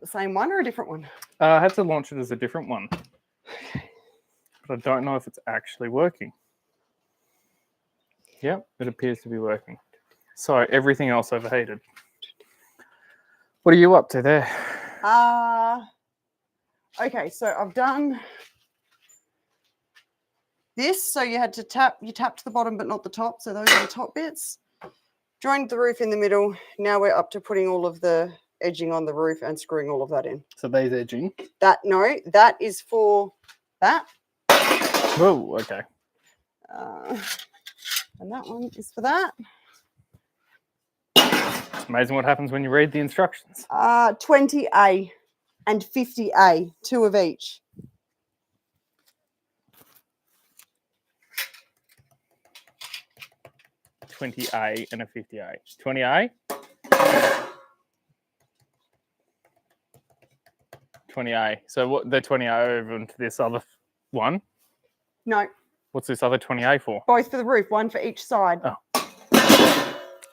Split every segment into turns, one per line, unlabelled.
it the same one or a different one?
I had to launch it as a different one. But I don't know if it's actually working. Yep, it appears to be working. So everything else overheated. What are you up to there?
Okay, so I've done this. So you had to tapped the bottom but not the top. So those are the top bits. Joined the roof in the middle. Now we're up to putting all of the edging on the roof and screwing all of that in.
So these edging?
That is for that.
Oh, okay.
And that one is for that.
It's amazing what happens when you read the instructions.
20A and 50A, 2 of each.
$20A and a $50A. $20A? $20A. So what the $20A over into this other one?
No.
What's this other $20A for?
Both for the roof, one for each side.
Oh.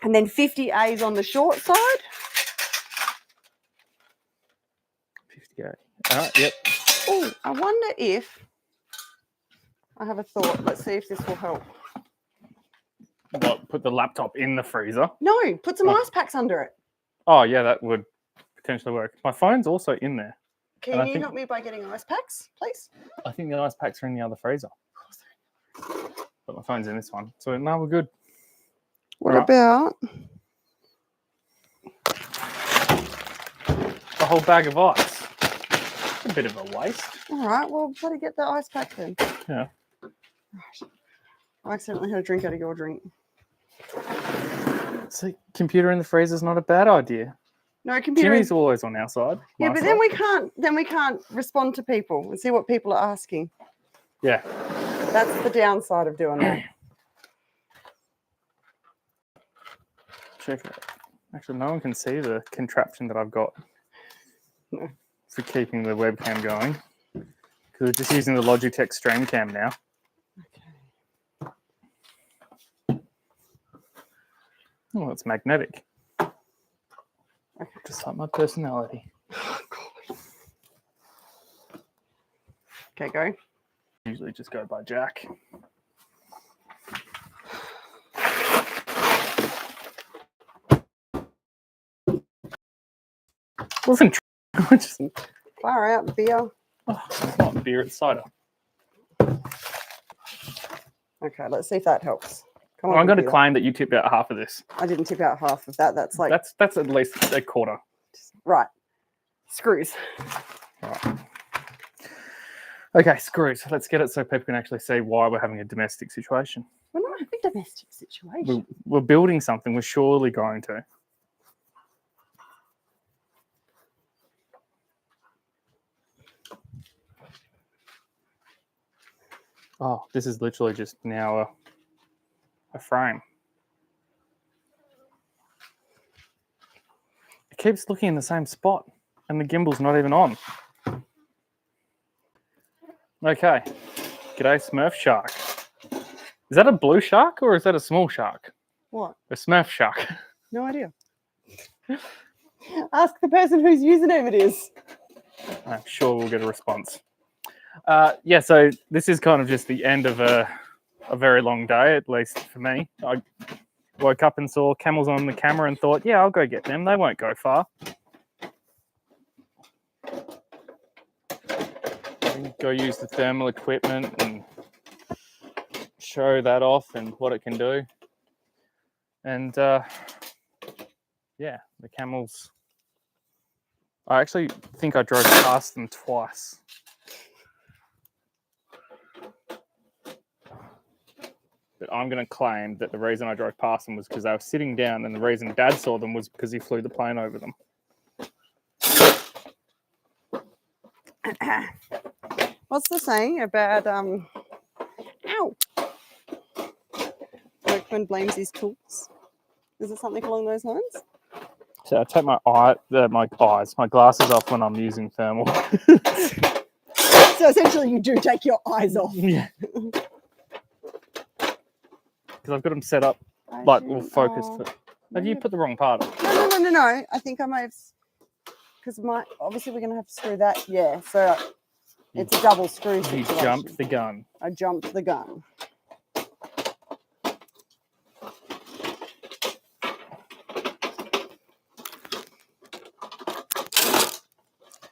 And then 50A is on the short side.
50A. Yep.
Oh, I wonder if I have a thought. Let's see if this will help.
What, put the laptop in the freezer?
No, put some ice packs under it.
Oh, yeah, that would potentially work. My phone's also in there.
Can you help me by getting ice packs, please?
I think the ice packs are in the other freezer. But my phone's in this one. So now we're good.
What about
a whole bag of ice? A bit of a waste.
All right, well, better get the ice pack then.
Yeah.
Right. I accidentally had a drink out of your drink.
So computer in the freezer is not a bad idea.
No, computer.
Jimmy's always on our side.
Yeah, but then we can't respond to people and see what people are asking.
Yeah.
That's the downside of doing that.
Check it out. Actually, no one can see the contraption that I've got for keeping the webcam going. Because we're just using the Logitech Streamcam now.
Okay.
Oh, it's magnetic.
Okay.
Just like my personality.
Oh, God. Okay, go.
Usually just go by Jack. Wasn't just
Fire out beer.
oh, it's not beer, it's cider.
Okay, let's see if that helps. Come on,
I'm going to
computer.
claim that you tipped out half of this.
I didn't tip out half of that. That's like
That's at least a quarter.
right. Screws.
Right. Okay, screws. Let's get it so people can actually see why we're having a domestic situation.
We're not having a domestic situation.
We're building something. We're surely going to. Oh, this is literally just now a frame. It keeps looking in the same spot, and the gimbal's not even on. Okay. G'day, Smurf Shark. Is that a blue shark or is that a small shark?
What?
A Smurf Shark.
No idea. Ask the person whose username it is.
I'm sure we'll get a response. Yeah, so this is kind of just the end of a very long day, at least for me. I woke up and saw camels on the camera and thought, yeah, I'll go get them. They won't go far. Go use the thermal equipment and show that off and what it can do. And yeah, the camels, I actually think I drove past them twice. But I'm going to claim that the reason I drove past them was because they were sitting down, and the reason Dad saw them was because he flew the plane over them.
What's the saying about ow? Workman blames his tools. Is it something along those lines?
So I take my glasses off when I'm using thermal.
So essentially, you do take your eyes off.
Yeah. Because I've got them set up like all focused. Have you put the wrong part on?
No. I think I might have, because obviously we're going to have to screw that. Yeah, so it's a double screw
You
situation.
jumped the gun.
I jumped the gun.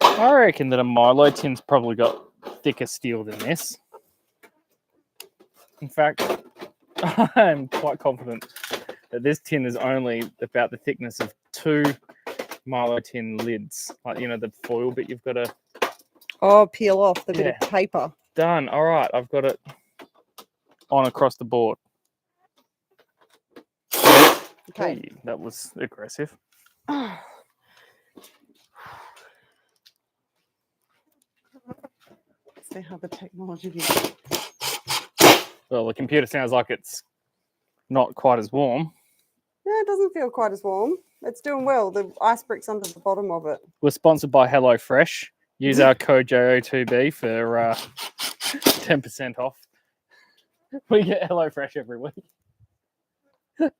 I reckon that a Milo tin's probably got thicker steel than this. In fact, I'm quite confident that this tin is only about the thickness of 2 Milo tin lids. Like, you know, the foil bit you've got to...
Oh, peel off the bit
Yeah.
of paper.
Done. All right, I've got it on across the board.
Okay.
Hey, that was aggressive.
See how the technology is.
Well, the computer sounds like it's not quite as warm.
Yeah, it doesn't feel quite as warm. It's doing well. The ice brick's under the bottom of it.
We're sponsored by HelloFresh. Use our code JO2B for 10% off. We get HelloFresh every week.
Well,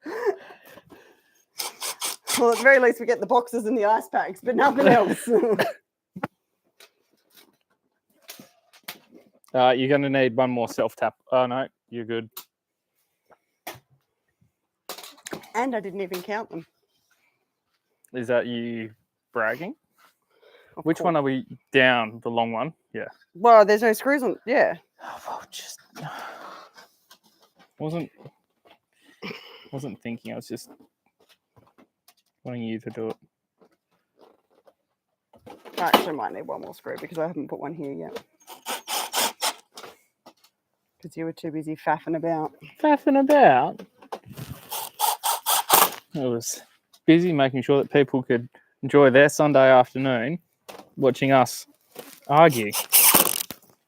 at the very least, we get the boxes and the ice packs, but nothing else.
You're going to need one more self-tap. Oh, no, you're good.
And I didn't even count them.
Is that you bragging?
Of
Which
course.
one are we down? The long one? Yeah.
Well, there's no screws on. Yeah.
Oh, well, just... Wasn't thinking. I was just wanting you to do it.
I actually might need one more screw because I haven't put one here yet. Because you were too busy faffing about.
Faffing about. I was busy making sure that people could enjoy their Sunday afternoon watching us argue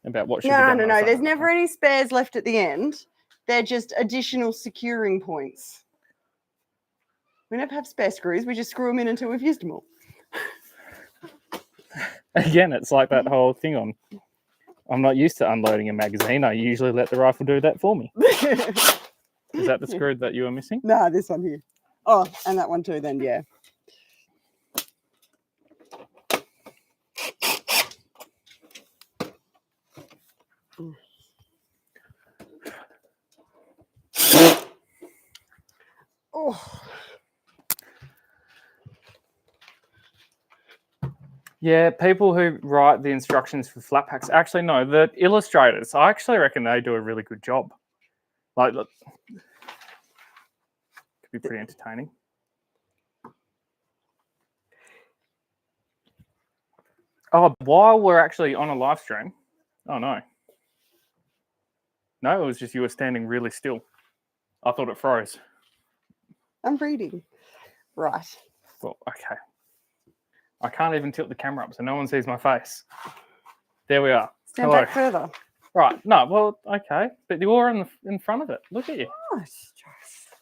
about what should be
No,
done.
no,
on
no. There's
Sunday.
never any spares left at the end. They're just additional securing points. We never have spare screws. We just screw them in until we've used them all.
Again, it's like that whole thing on. I'm not used to unloading a magazine. I usually let the rifle do that for me. Is that the screw that you were missing?
No, this one here. Oh, and that one too then, yeah. Oh.
Yeah, people who write the instructions for flat packs. Actually, no, the illustrators. I actually reckon they do a really good job. Like, look, could be pretty entertaining. Oh, while we're actually on a live stream. Oh no. No, it was just you were standing really still. I thought it froze.
I'm reading. Right.
Well, okay. I can't even tilt the camera up so no one sees my face. There we are.
Stand
Hello.
back further.
Right. No, well, okay. But you're in front of it. Look at you.
Nice.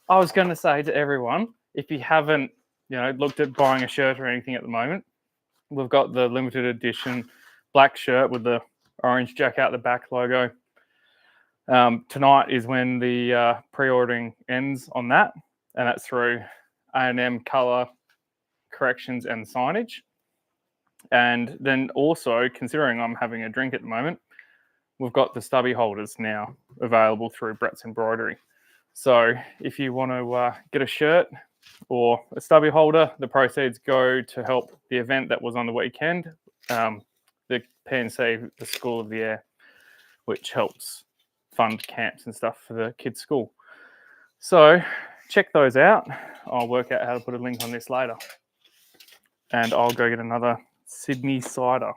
I was going to say to everyone, if you haven't, looked at buying a shirt or anything at the moment, we've got the limited edition black shirt with the orange Jack out the back logo. Tonight is when the pre-ordering ends on that, and that's through A&M Colour Corrections and Signage. And then also, considering I'm having a drink at the moment, we've got the stubby holders now available through Brett's Embroidery. So if you want to get a shirt or a stubby holder, the proceeds go to help the event that was on the weekend, the PNC, the School of the Air, which helps fund camps and stuff for the kids' school. So check those out. I'll work out how to put a link on this later. And I'll go get another Sydney cider.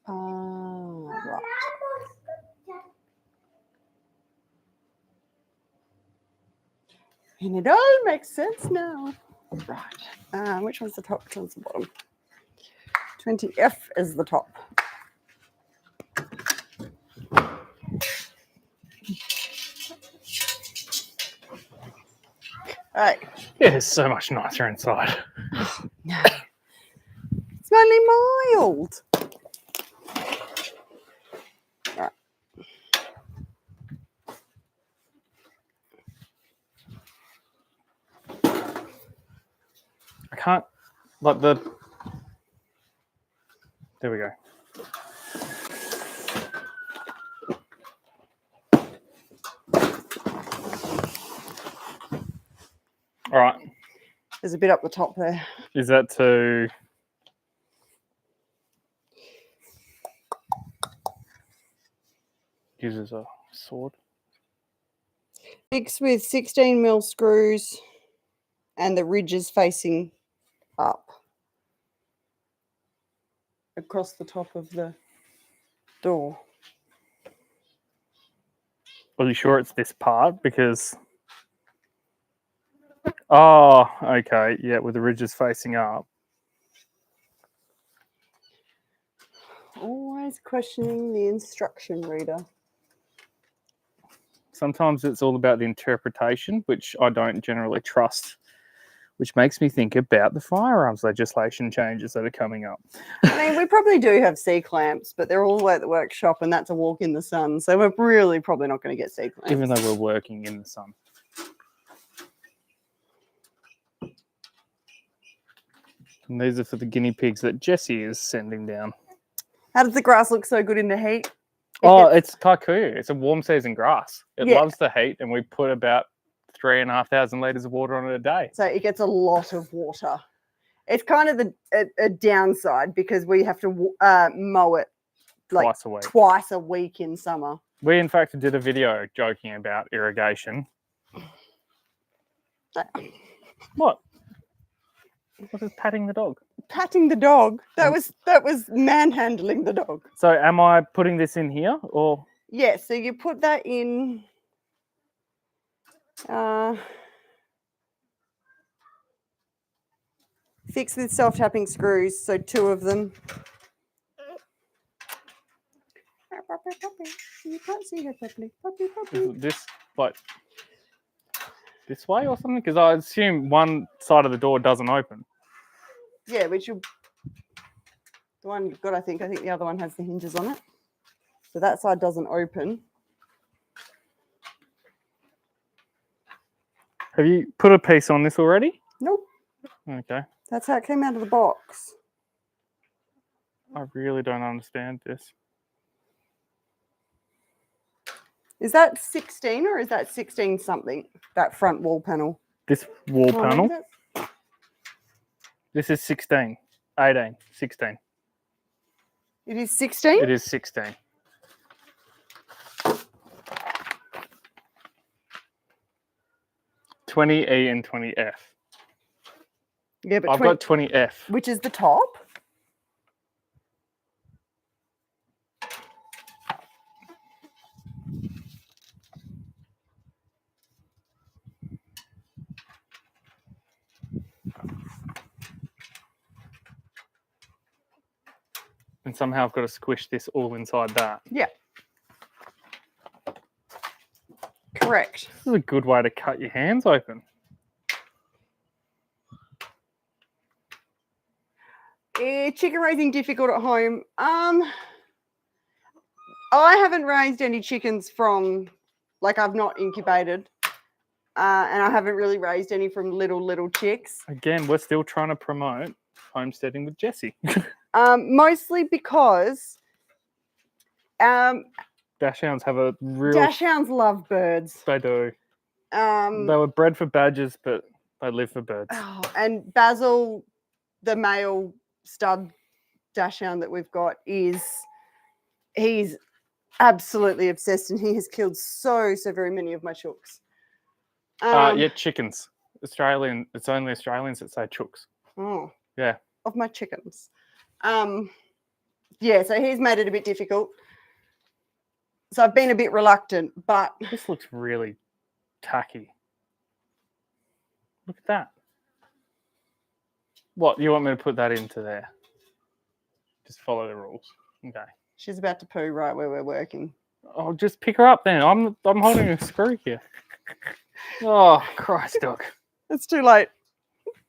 Right. And it all makes sense now. Right. Which one's the top? Which one's the bottom? 20F is the top. All right.
Yeah, it's so much nicer inside.
No. It's only mild.
can't, like the, there we go. All right.
There's a bit up the top there.
Is that to use as a sword?
Mix with 16 mil screws and the ridges facing up across the top of the door.
Are you sure it's this part? Because, oh, okay, yeah, with the ridges facing up.
Always questioning the instruction reader.
Sometimes it's all about the interpretation, which I don't generally trust, which makes me think about the firearms legislation changes that are coming up.
I mean, we probably do have C-clamps, but they're all the way at the workshop and that's a walk in the sun. So we're really probably not going to get C-clamps.
Even though we're working in the sun. And these are for the guinea pigs that Jessie is sending down.
How does the grass look so good in the heat?
Oh, it's Kikuyu. It's a warm season grass. It
Yeah.
loves the heat, and we put about 3,500 litres of water on it a day.
So it gets a lot of water. It's kind of a downside because we have to mow it like
Twice a week.
twice a week in summer.
We, in fact, did a video joking about irrigation. What? What is patting the dog?
Patting the dog. That was manhandling the dog.
So am I putting this in here or?
Yeah, so you put that in fixed with self-tapping screws, so 2 of them. You can't see her properly. Puppy, puppy.
Is this like this way or something? Because I assume one side of the door doesn't open.
Yeah, which you, the one you've got, I think the other one has the hinges on it. So that side doesn't open.
Have you put a piece on this already?
Nope.
Okay.
That's how it came out of the box.
I really don't understand this.
Is that 16 or is that 16 something? That front wall panel.
This wall
Oh,
panel.
maybe that's-
This is 16, 18, 16.
It is 16?
It is 16. (20E) and 20F.
Yeah, but
I've got 20F.
which is the top?
And somehow I've got to squish this all inside that.
Yeah. Correct.
This is a good way to cut your hands open.
Chicken raising difficult at home. I haven't raised any chickens from, like I've not incubated. And I haven't really raised any from little chicks.
Again, we're still trying to promote homesteading with Jessie.
Mostly because
Dachshunds have a real...
dachshunds love birds.
They do. They
Um,
were bred for badgers, but they live for birds.
and Basil, the male stud dachshund that we've got, he's absolutely obsessed, and he has killed so very many of my chooks.
Yeah, chickens. Australian. It's only Australians that say chooks.
Oh,
Yeah.
of my chickens. Yeah, so he's made it a bit difficult. So I've been a bit reluctant, but
This looks really tacky. Look at that. What, you want me to put that into there? Just follow the rules. Okay.
she's about to poo right where we're working.
Oh, just pick her up then. I'm holding a screw here. Oh, Christ, dog.
It's too late.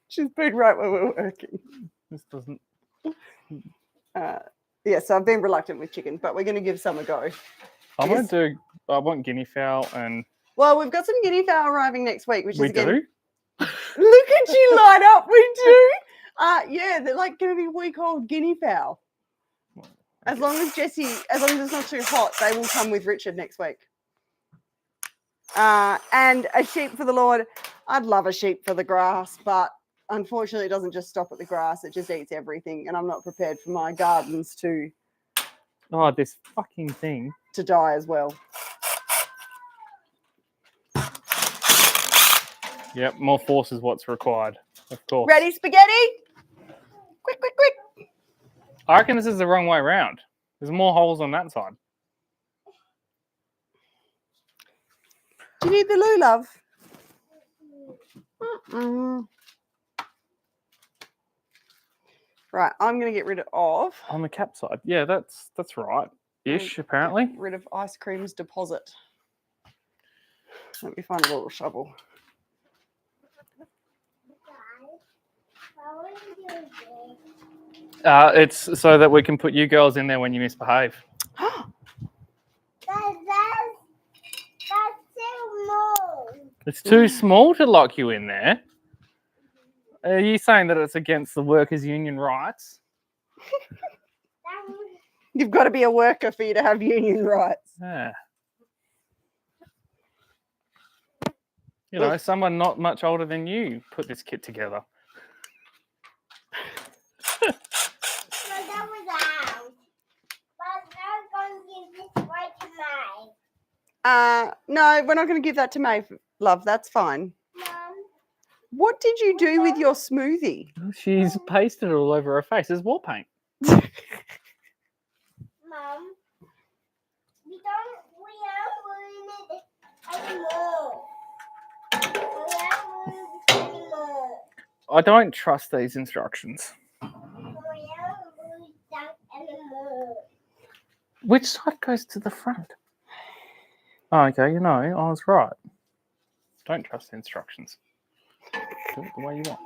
She's pooed right where we're working.
This doesn't...
Yeah, so I've been reluctant with chicken, but we're going to give some a go.
I
Yes.
want guinea fowl and...
Well, we've got some guinea fowl arriving next week, which
We
is again
do?
Look at you light up, we do. Yeah, they're like going to be week-old guinea fowl. As long as it's not too hot, they will come with Richard next week. And a sheep for the Lord. I'd love a sheep for the grass, but unfortunately it doesn't just stop at the grass. It just eats everything. And I'm not prepared for my gardens to
Oh, this fucking thing.
die as well.
Yep, more force is what's required, of course.
Ready, spaghetti? Quick, quick, quick.
I reckon this is the wrong way around. There's more holes on that side.
Do you need the loo, love? Mm-mm. Right, I'm going to get rid of...
On the cap side. Yeah, that's right. Ish, apparently.
Get rid of ice cream's deposit. Let me find a little shovel.
It's so that we can put you girls in there when you misbehave.
That's too small.
It's too small to lock you in there. Are you saying that it's against the workers' union rights?
You've got to be a worker for you to have union rights.
Yeah. You know, someone not much older than you put this kit together.
So that was out. But now I'm going to give this right to May.
No, we're not going to give that to May, love. That's fine.
Mum,
What did you do with your smoothie?
She's pasted it all over her face. It's war paint.
Mum, we aren't ruining it anymore. We aren't ruining it anymore.
I don't trust these instructions.
We aren't ruining that anymore.
Which side goes to the front? Oh, okay, you know, I was right. Don't trust the instructions. Do it the way you want.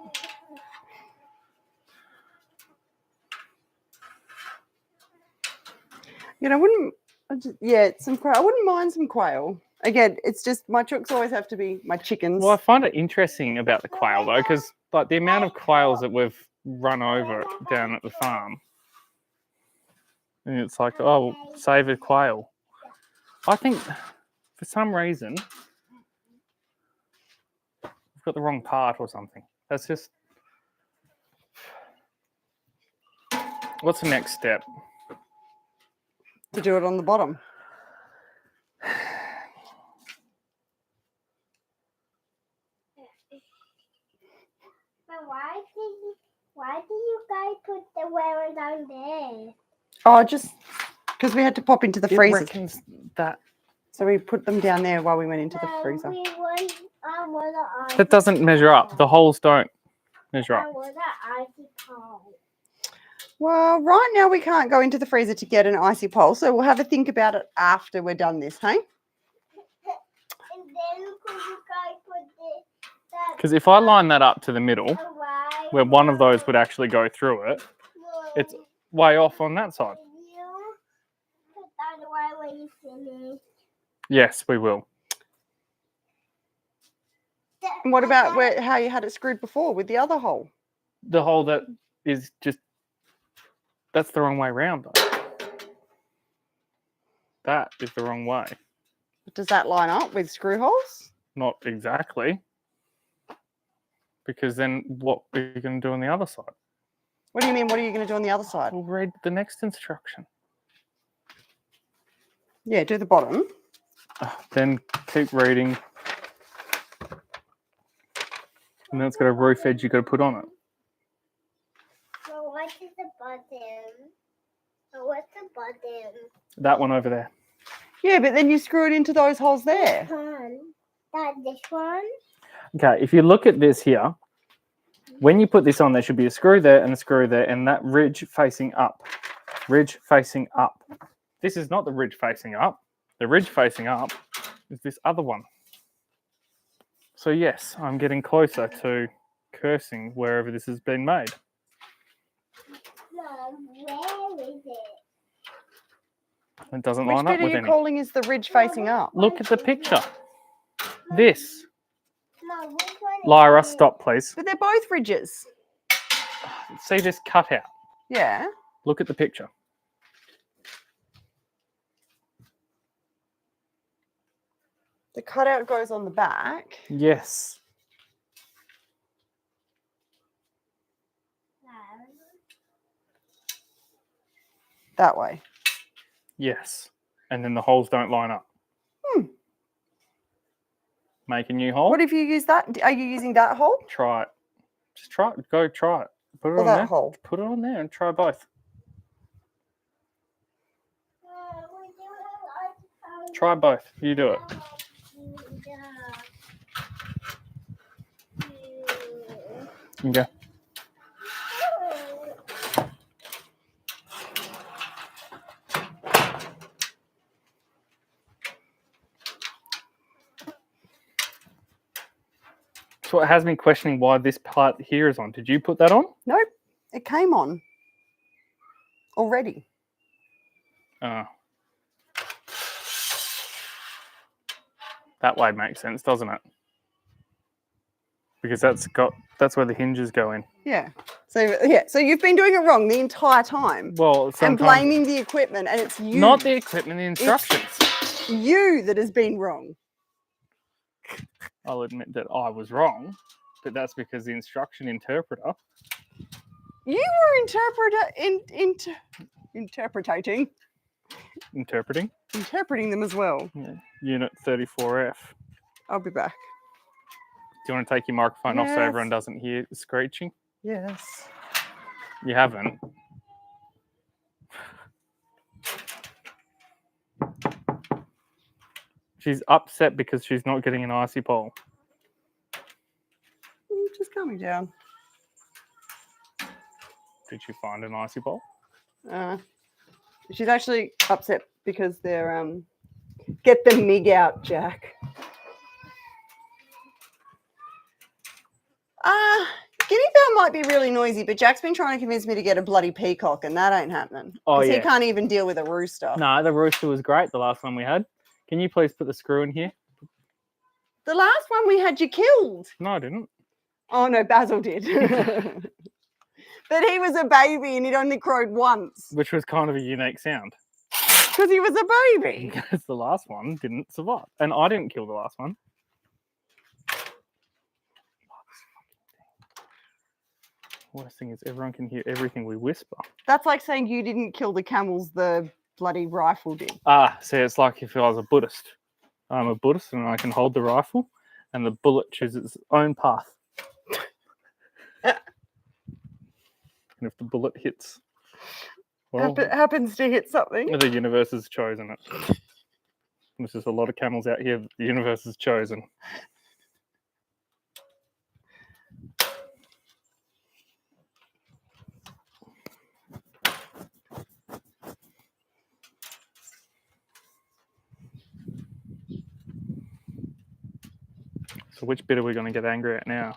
You know, some quail. I wouldn't mind some quail. Again, it's just my chooks always have to be my chickens.
Well, I find it interesting about the quail though, because like the amount of quails that we've run over down at the farm, and it's like, oh, save a quail. I think for some reason we've got the wrong part or something. That's just. What's the next step?
To do it on the bottom.
But why did you guys put the whale down there?
Oh, just because we had to pop into the
It
freezer.
reckons that
So we put them down there while we went into the freezer.
I want an icy
that doesn't measure up. The holes don't measure
I
up.
want an icy cold.
Well, right now we can't go into the freezer to get an icy pole, so we'll have a think about it after we're done this, hey?
And then could you guys put that
Because if I line that up to the middle,
away?
where one of those would actually go through it, it's way off on that side.
You put that away when you finish.
Yes, we will.
And what about how you had it screwed before with the other hole?
The hole that is just, that's the wrong way around though. That is the wrong way.
Does that line up with screw holes?
Not exactly. Because then what are you going to do on the other side?
What do you mean? What are you going to do on the other side?
We'll read the next instruction.
Yeah, do the bottom.
Then keep reading. And then it's got a roof edge you've got to put on it.
So what is the bottom? So what's the bottom?
That one over there.
Yeah, but then you screw it into those holes there.
This one?
Okay, if you look at this here, when you put this on, there should be a screw there and a screw there, and that ridge facing up. Ridge facing up. This is not the ridge facing up. The ridge facing up is this other one. So yes, I'm getting closer to cursing wherever this has been made.
Mom, where is it?
It doesn't
Which
line up
bit are
with
you
any.
calling is the ridge facing up?
Look at the picture. This.
Mom, which one
Lyra, stop, please.
But they're both ridges.
See this cutout.
Yeah.
Look at the picture.
The cutout goes on the back.
Yes.
That way.
Yes. And then the holes don't line up. Make a new hole.
What if you use that? Are you using that hole
Try it. Just try it. Go try it. Put it
or
on
that
there.
hole?
Put it on there and try both. Try both. You do it. Okay. So it has me questioning why this part here is on. Did you put that on?
Nope. It came on already.
Oh. That way makes sense, doesn't it? Because that's where the hinges go in.
Yeah. So you've been doing it wrong the entire time.
Well,
And
sometimes
blaming the equipment, and it's you.
not the equipment, the instructions.
You that has been wrong.
I'll admit that I was wrong, but that's because the instruction interpreter.
You were interpreting them as well.
Yeah. Unit 34F.
I'll be back.
Do you want to take your microphone off so
Yes.
everyone doesn't hear the screeching?
Yes.
You haven't. She's upset because she's not getting an icy pole.
Just calm me down.
Did you find an icy pole?
She's actually upset because they're get the MIG out, Jack. Guinea fowl might be really noisy, but Jack's been trying to convince me to get a bloody peacock, and that ain't happening.
Oh,
'Cause
yeah.
he can't even deal with a rooster.
No, the rooster was great the last one we had. Can you please put the screw in here?
The last one we had you killed.
No, I didn't.
Oh no, Basil did. But he was a baby and he'd only crowed once
Which was kind of a unique sound.
because he was a baby.
Because the last one didn't survive. And I didn't kill the last one. Worst thing is everyone can hear everything we whisper.
That's like saying you didn't kill the camels, the bloody rifle did.
See, it's like if I was a Buddhist. I'm a Buddhist and I can hold the rifle and the bullet chooses its own path. And if the bullet hits, well,
Happens to hit something.
the universe has chosen it. There's just a lot of camels out here that the universe has chosen. So which bit are we going to get angry at now?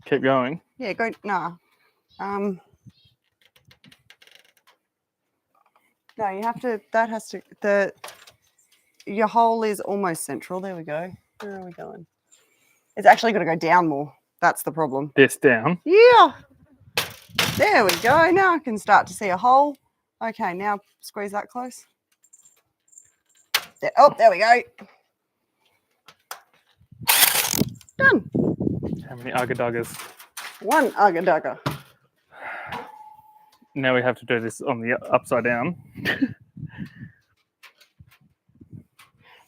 Keep going.
Yeah, go. Nah. No, you have to. That has to. Your hole is almost central. There we go. Where are we going? It's actually got to go down more. That's the problem.
This down.
Yeah. There we go. Now I can start to see a hole. Okay, now squeeze that close. There, oh, there we go. Done.
How many ugga-duggas?
One ugga-dugga.
Now we have to do this on the upside down.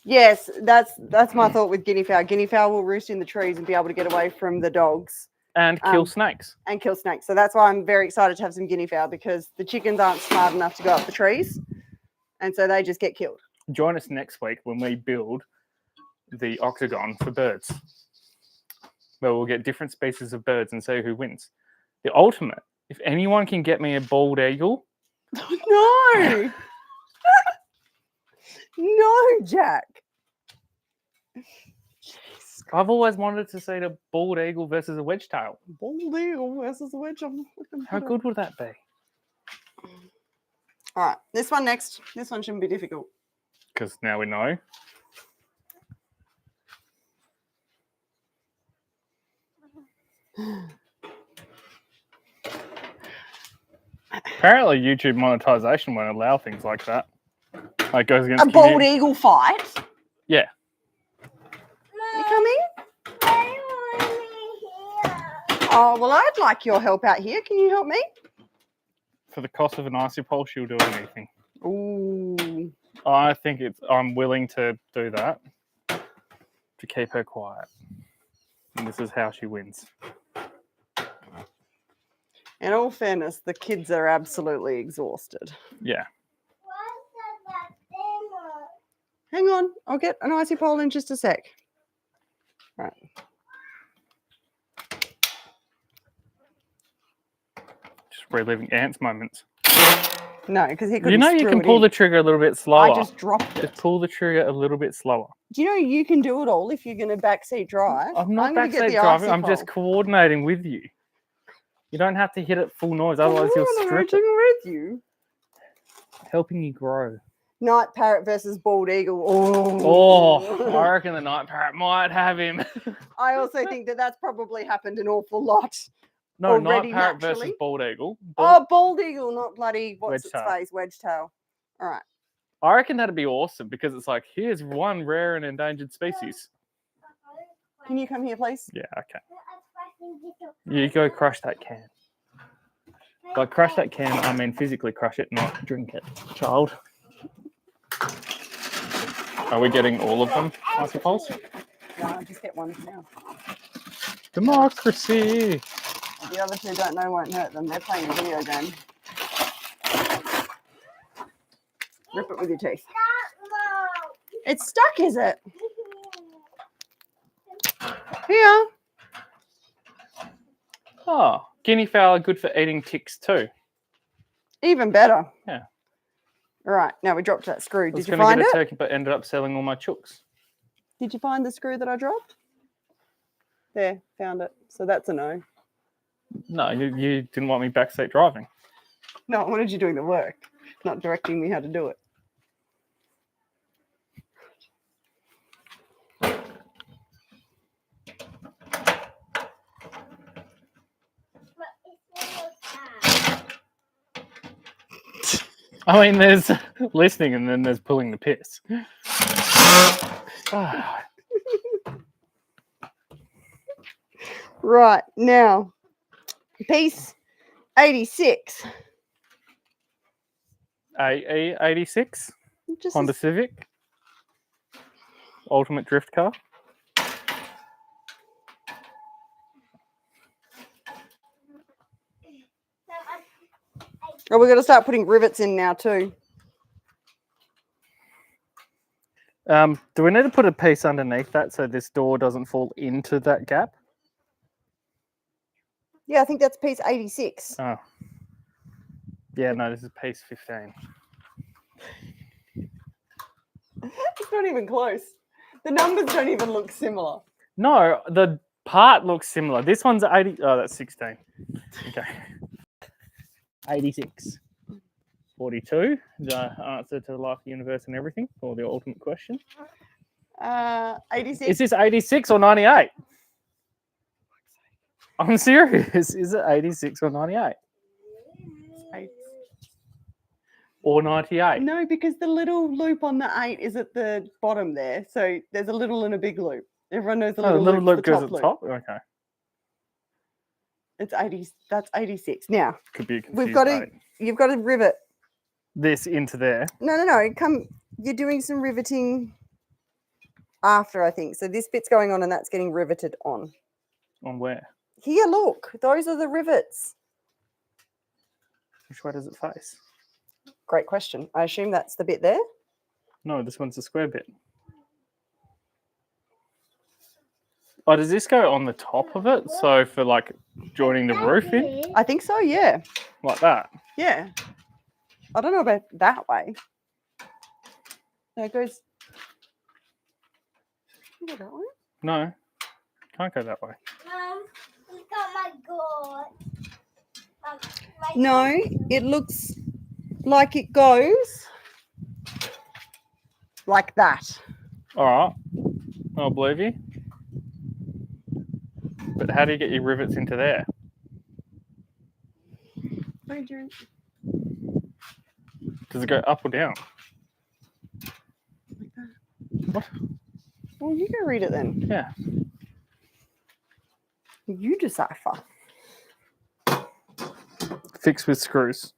Yes, that's my thought with guinea fowl. Guinea fowl will roost in the trees and be able to get away from the dogs
And kill snakes.
and kill snakes. So that's why I'm very excited to have some guinea fowl, because the chickens aren't smart enough to go up the trees, and so they just get killed.
Join us next week when we build the octagon for birds, where we'll get different species of birds and see who wins. The ultimate, if anyone can get me a bald eagle,
No. No, Jack.
I've always wanted to see the bald eagle versus a wedgetail.
Bald eagle versus a wedge. I'm looking
How
for it.
good would that be?
All right, this one next. This one shouldn't be difficult.
Because now we know. Apparently, YouTube monetization won't allow things like that. Like goes against
A bald
community.
eagle fight?
Yeah.
You coming? Oh, well, I'd like your help out here. Can you help me?
For the cost of an icy pole, she'll do anything.
Ooh.
I think I'm willing to do that to keep her quiet. And this is how she wins.
In all fairness, the kids are absolutely exhausted.
Yeah.
Hang on, I'll get an icy pole in just a sec. Right.
Just reliving Ant's moments.
No, because he couldn't.
You know you
screw
can
it
pull
in.
the trigger a little bit slower.
I just dropped it.
Just pull the trigger a little bit slower.
Do you know you can do it all if you're going to backseat drive?
I'm not
gonna get
backseat
the
driving.
icy
I'm just
pole.
coordinating with you. You don't have to hit it full noise, otherwise you'll strip it.
with you.
Helping you grow.
Night parrot versus bald eagle. Oh,
Oh, I reckon the night parrot might have him.
I also think that that's probably happened an awful lot.
No,
Already
night parrot versus
naturally?
bald eagle.
Oh, bald eagle, not bloody what's its
Wedgetail.
face, wedgetail. All right.
I reckon that'd be awesome because it's like, here's one rare and endangered species.
Can you come here, please?
Yeah, okay. You go crush that can. By crush that can, I mean physically crush it, not drink it, child. Are we getting all of them, I suppose?
No, I'll just get one now.
Democracy.
The other two don't know won't hurt them. They're playing a video game. Rip it with your teeth. It's stuck, is it? Here.
Oh, guinea fowl are good for eating ticks too.
Even better.
Yeah.
All right. Now we dropped that screw.
I was
Did you
going to
find
get a
it?
turkey, but ended up selling all my chooks.
Did you find the screw that I dropped? There, found it. So that's a no.
No, you didn't want me backseat driving.
No, I wanted you doing the work, not directing me how to do it.
I mean, there's listening and then there's pulling the piss. Ah,
Right, now, piece 86.
AE 86,
Just
Honda Civic, ultimate drift car.
Oh, we're going to start putting rivets in now too.
Do we need to put a piece underneath that so this door doesn't fall into that gap?
Yeah, I think that's piece 86.
Oh. Yeah, no, this is piece 15.
It's not even close. The numbers don't even look similar.
No, the part looks similar. This one's 80. Oh, that's 16. Okay. 86. 42, the answer to the life, universe, and everything, or the ultimate question.
86.
Is this 86 or 98? I'm serious. Is it 86 or 98? Or 98?
No, because the little loop on the 8 is at the bottom there. So there's a little and a big loop. Everyone knows the
Oh,
little,
the little loop
the
goes
top
at the
loop.
top? Okay.
It's 80. That's 86. Now,
Could be
we've got to,
confused, mate.
you've got to rivet.
This into there.
No. You're doing some riveting after, I think. So this bit's going on and that's getting riveted on.
On where?
Here, look. Those are the rivets.
Which way does it face?
Great question. I assume that's the bit there.
No, this one's the square bit. Oh, does this go on the top of it? So for like joining the roof in?
I think so, yeah.
Like that?
Yeah. I don't know about that way. No, it goes. Can you go that way?
No. Can't go that way.
You got my gourd.
No, it looks like it goes like that.
All right. I'll believe you. But how do you get your rivets into there?
Where do you-
Does it go up or down?
like that? Well, you go read it then.
Yeah.
You decipher.
Fix with screws.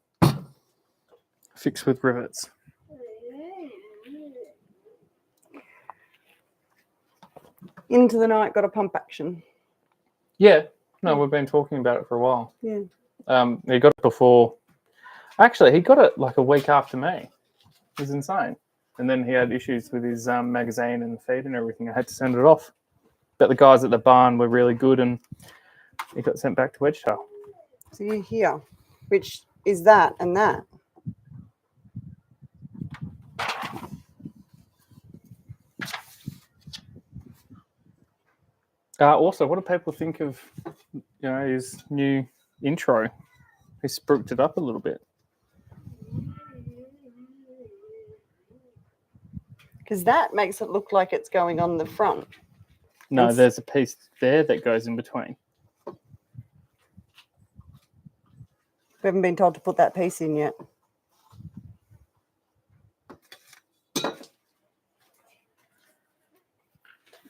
Fix with rivets.
Into the night, got a pump action.
Yeah. No, we've been talking about it for a while.
Yeah.
He got it before. Actually, he got it like a week after me. It was insane. And then he had issues with his magazine and feed and everything. I had to send it off. But the guys at the barn were really good, and he got sent back to Wedgetail.
So you're here, which is that and that.
Also, what do people think of his new intro? He spruiked it up a little bit.
Because that makes it look like it's going on the front.
No,
It's-
there's a piece there that goes in between.
We haven't been told to put that piece in yet.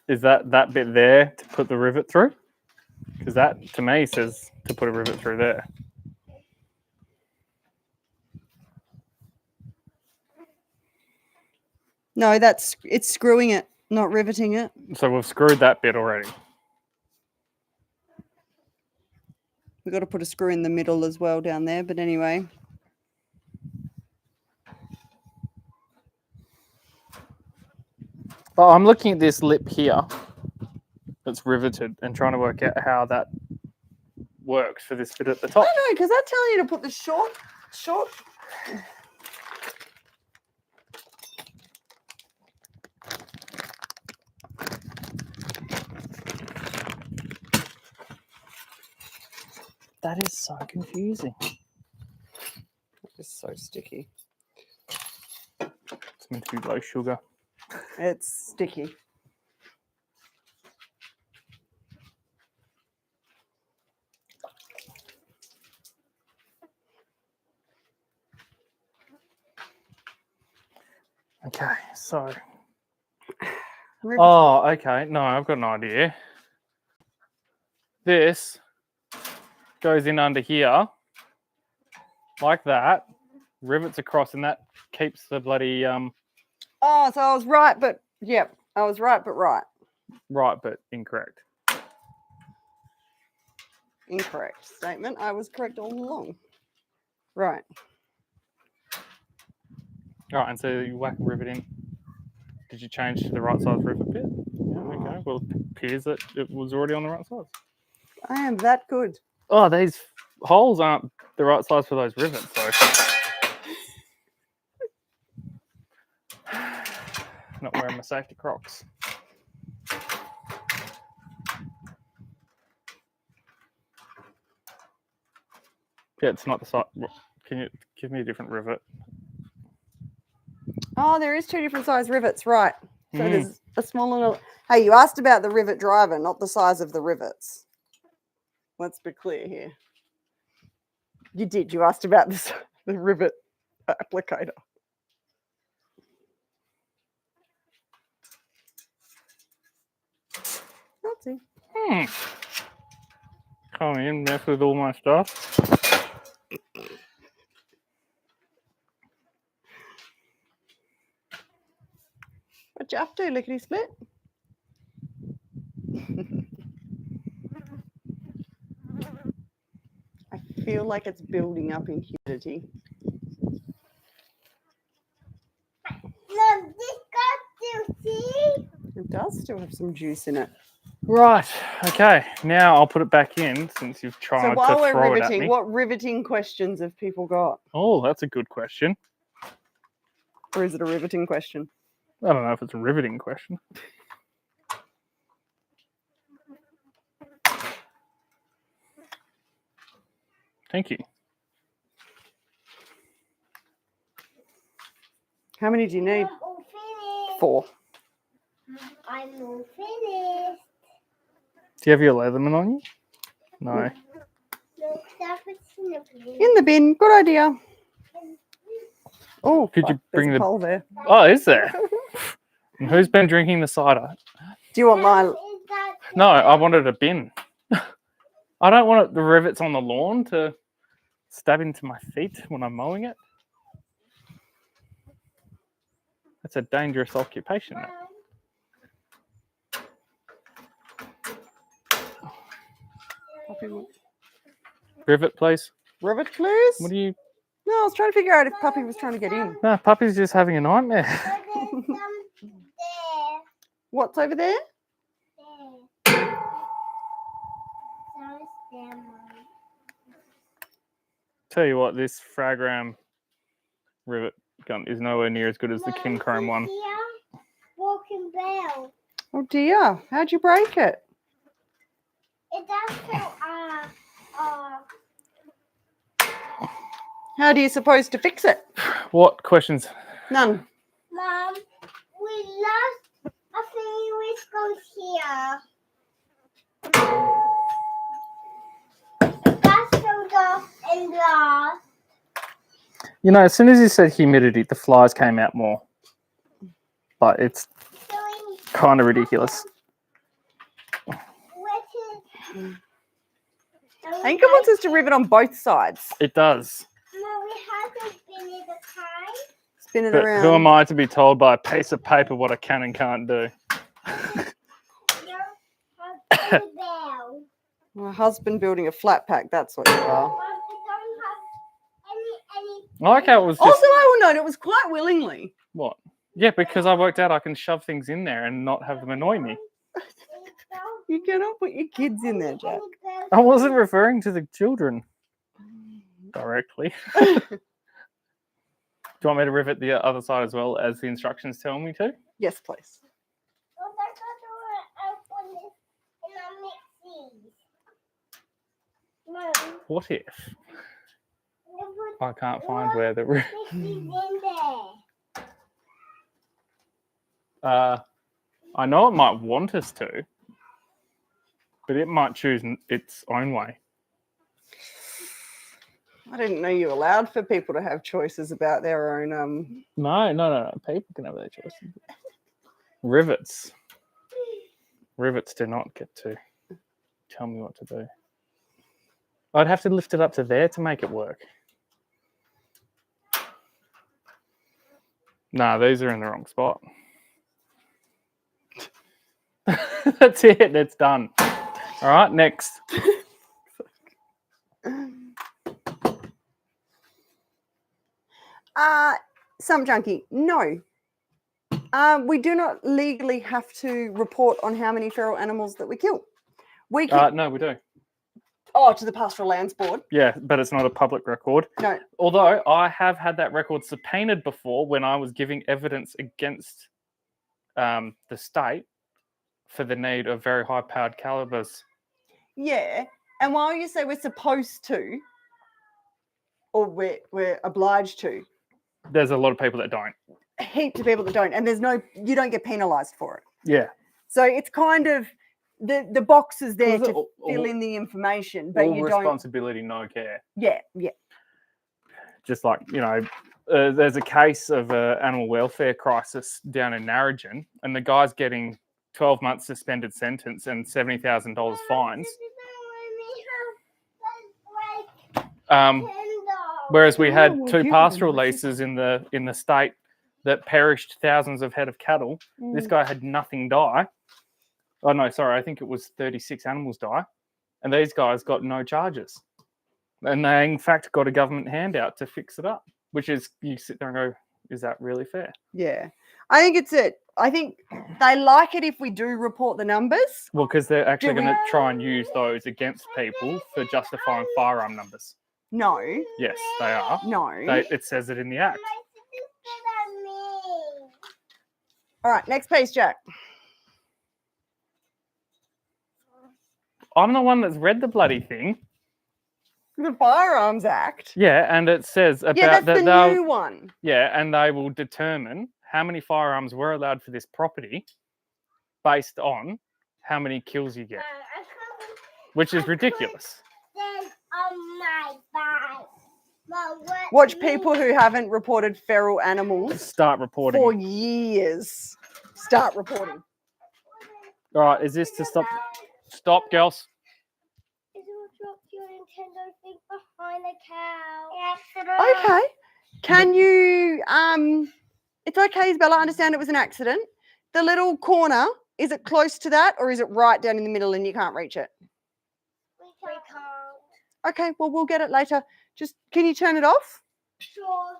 Is that bit there to put the rivet through? Because that, to me, says to put a rivet through there.
No, it's screwing it, not riveting it.
So we've screwed that bit already.
We've got to put a screw in the middle as well down there. But anyway,
Well, I'm looking at this lip here that's riveted and trying to work out how that works for this bit at the top.
I know, because that's telling you to put the short.
That is so confusing.
It's so sticky.
It's meant to be low sugar.
It's sticky.
Okay, so.
Rivet-
Oh, okay. No, I've got an idea. This goes in under here, like that, rivets across, and that keeps the bloody
Oh, so I was right, but yep, I was right, but right.
right, but incorrect.
Incorrect statement. I was correct all along. Right.
All right, and so you whack a rivet in. Did you change to the right size rivet bit? Yeah, okay. Well, it appears that it was already on the right size.
I am that good.
Oh, these holes aren't the right size for those rivets, though. Not wearing my safety Crocs. Yeah, it's not the size. Can you give me a different rivet?
Oh, there is two different size rivets, right? So
Mm.
there's a small and a. Hey, you asked about the rivet driver, not the size of the rivets. Let's be clear here. You did. You asked about the rivet applicator. Let's see.
Come in, mess with all my stuff.
What you up to, lickety split? I feel like it's building up in humidity.
Look, this got juicy.
It does still have some juice in it.
Right. Okay. Now I'll put it back in since you've tried
So
to
while we're
throw it at
riveting,
me.
what riveting questions have people got?
Oh, that's a good question.
Or is it a riveting question?
I don't know if it's a riveting question. Thank you.
How many do you need?
I'm all finished.
4.
I'm all finished.
Do you have your Leatherman on you? No.
No, stuff is in the bin.
In the bin. Good idea. Oh,
Could you
fuck,
bring
there's a
the-
pole there?
Oh, is there? And who's been drinking the cider?
Do you want my?
Is that
No, I wanted a bin. I don't want the rivets on the lawn to stab into my feet when I'm mowing it. That's a dangerous occupation. That. Rivet, please.
Rivet, please?
What do you?
No, I was trying to figure out if Puppy was trying to get in.
No, puppy's just having a nightmare.
there's some there?
What's over there?
There. Sounds there, Mum.
Tell you what, this Fragram rivet gun is nowhere near as good as the King Chrome one.
Here, walking bell.
Oh dear, how'd you break it?
It does so,
How do you suppose to fix it?
What questions?
None.
Mom, we lost a thing which goes here. That's so off and lost.
You know, as soon as you said humidity, the flies came out more. But it's
Doing
kind of ridiculous.
which is.
I think it wants us to rivet on both sides.
It does.
No, we haven't been in the time.
Spin it
But
around.
who am I to be told by a piece of paper what I can and can't do?
No, have the bell.
My husband building a flat pack, that's what you are.
Mom, we don't have any.
I like how it was just...
Also, I will note it was quite willingly.
What? Yeah, because I worked out I can shove things in there and not have them annoy me.
You cannot put your kids in there, Jack.
I wasn't referring to the children directly. Do you want me to rivet the other side as well as the instructions tell me to?
Yes, please.
What if I can't find where the...
in there.
I know it might want us to, but it might choose its own way.
I didn't know you allowed for people to have choices about their own.
No. People can have their choices. Rivets. Rivets do not get to tell me what to do. I'd have to lift it up to there to make it work. Nah, these are in the wrong spot. That's it. That's done. All right, next.
Some junkie. No. We do not legally have to report on how many feral animals that we kill. We can,
No, we do.
to the Pastoral Lands Board.
Yeah, but it's not a public record.
No.
Although I have had that record subpoenaed before when I was giving evidence against the state for the need of very high-powered calibers.
Yeah. And while you say we're supposed to, or we're obliged to,
There's a lot of people that don't.
heaps of people that don't, and you don't get penalised for it.
Yeah.
So it's kind of the box is there
Was it
to fill in the information, but
all
you don't.
responsibility, no care.
Yeah.
Just like, there's a case of an animal welfare crisis down in Narrogin, and the guy's getting 12 months suspended sentence and $70,000 fines. Whereas we had
Oh,
two
yeah,
pastoral
this is-
leases in the state that perished thousands of head of cattle. This guy had nothing die. Oh no, sorry, I think it was 36 animals die, and these guys got no charges, and they in fact got a government handout to fix it up. Which is, you sit there and go, is that really fair?
Yeah. I think it's it. I think they like it if we do report the numbers.
Well, because they're actually
Do we-
going to try and use those against people for justifying firearm numbers.
No.
Yes, they are.
No.
It says it in the act.
All right, next page, Jack.
I'm the one that's read the bloody thing.
The Firearms Act.
Yeah, and it says about
Yeah, that's
that
the
they'll
new one.
yeah, and they will determine how many firearms were allowed for this property based on how many kills you get.
I
which is ridiculous.
Then on my bike. Mom, what
Watch
you-
people who haven't reported feral animals
Start reporting.
for years start reporting.
All right, is this to stop? Stop, girls.
Is it drop your Nintendo thing behind the cow?
Okay. Can you it's okay, Isabella, I understand it was an accident. The little corner, is it close to that or is it right down in the middle and you can't reach it?
We can't.
Okay, well we'll get it later. Just can you turn it off?
Sure.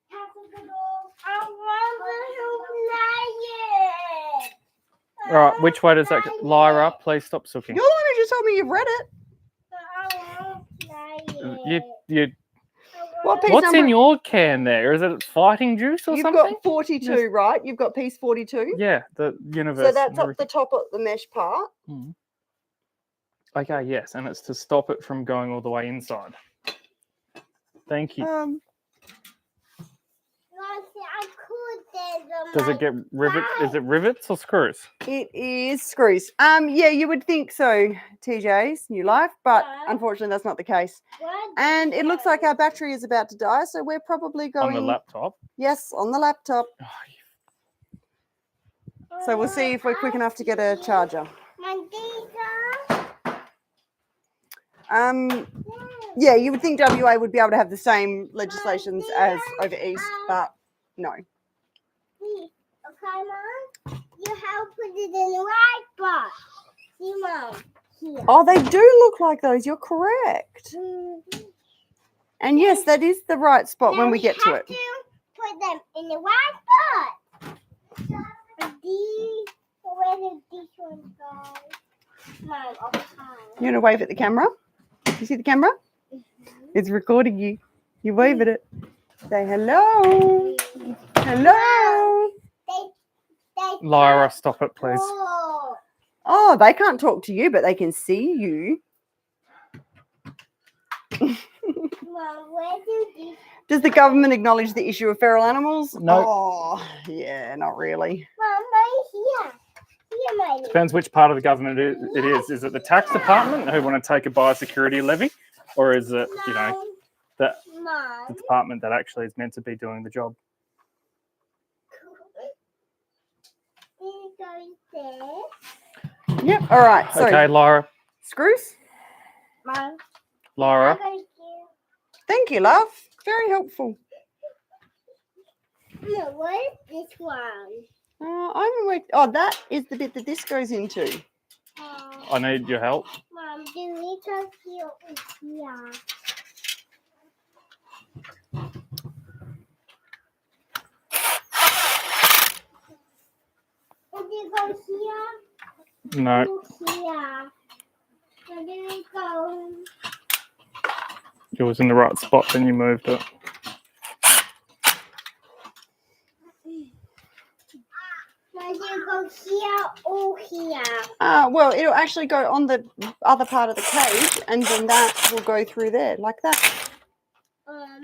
Have a good old. I want to play it.
All right, which way does that go? Lyra, please stop sucking.
You're the one who just told me you've read it.
I want to play it.
You,
What piece
what's
number?
in your can there? Is it fighting juice or
You've
something?
got 42, right? You've got piece 42.
Yeah, the universe.
So that's
and
up
everything.
the top of the mesh part.
Okay, yes, and it's to stop it from going all the way inside. Thank you.
I could. There's
Does it get rivet? Is it rivets or screws?
It is screws. Yeah, you would think so, TJ's New Life, but
Yeah.
unfortunately that's not the case. And it looks like our battery is about to die, so we're probably going.
On the laptop.
Yes, on the laptop.
Oh,
So we'll see if we're quick enough to get a charger.
My diesel.
Yeah, you would think WA would be able to have the same legislations as over east, but no.
Okay, Mom? You have put it in the right box. See, Mom? Here.
Oh, they do look like those. You're correct. And yes, that is the right spot when we get to it.
To put them in the right spot. Where did these ones go? Mom, okay.
You want to wave at the camera? You see the camera? It's recording you. You wave at it. Say hello. Hello.
They
Lyra, stop it, please.
Oh.
Oh, they can't talk to you, but they can see you.
Mom, where do these?
Does the government acknowledge the issue of feral animals?
No.
Oh, yeah, not really.
Mom, right here. Here, my
Depends which part of the government it is. Is it the tax department who want to take a biosecurity levy? Or is it, you know, the
Mom.
department that actually is meant to be doing the job?
This goes there.
Yep. All right. So
Okay, Lyra.
screws.
Mom.
Lyra.
That goes here.
Thank you, love. Very helpful.
No, what is this one?
I haven't worked. Oh, that is the bit that this goes into.
I need your help.
Mom, do we go here or here? Did you go here?
No.
Or here? Where do we go?
It was in the right spot, then you moved it.
Where do you go here or here?
Well, it'll actually go on the other part of the cage, and then that will go through there, like that.
Mom.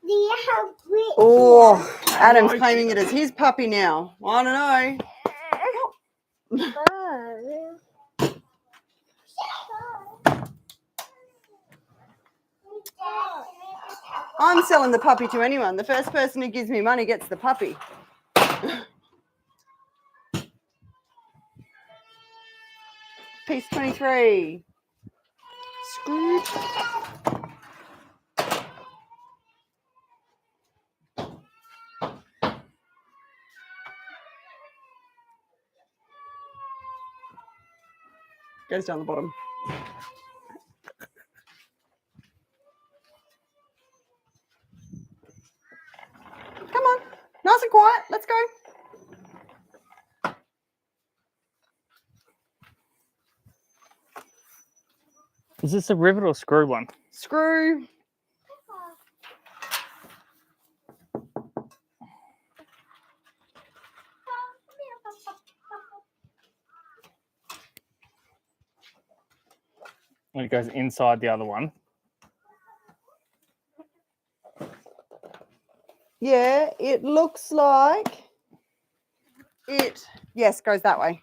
Do you have which
Oh, Adam's claiming it as his puppy now. I don't know. I'm selling the puppy to anyone. The first person who gives me money gets the puppy. Piece 23. Screwed. Goes down the bottom. Come on. Nice and quiet. Let's go.
Is this a rivet or screw one?
Screw.
And it goes inside the other one.
Yeah, it looks like it, yes, goes that way.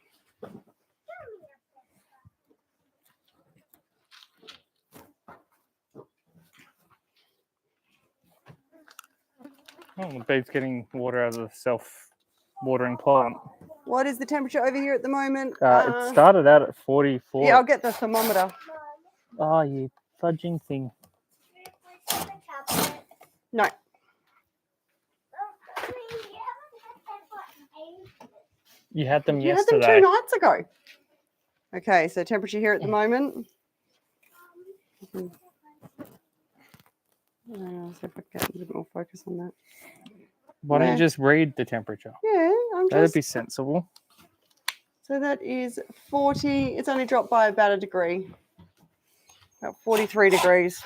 Oh, the bee's getting water out of the self-watering plant.
What is the temperature over here at the moment?
It started out at 44.
Yeah, I'll get the thermometer.
Oh, you fudging thing.
No.
You had them
You had them
yesterday.
2 nights ago. Okay, so temperature here at the moment. See if I can get a little bit more focus on that.
Why don't you
Yeah.
just read the temperature?
Yeah, I'm
That'd
just.
be sensible.
So that is 40. It's only dropped by about a degree. About 43 degrees.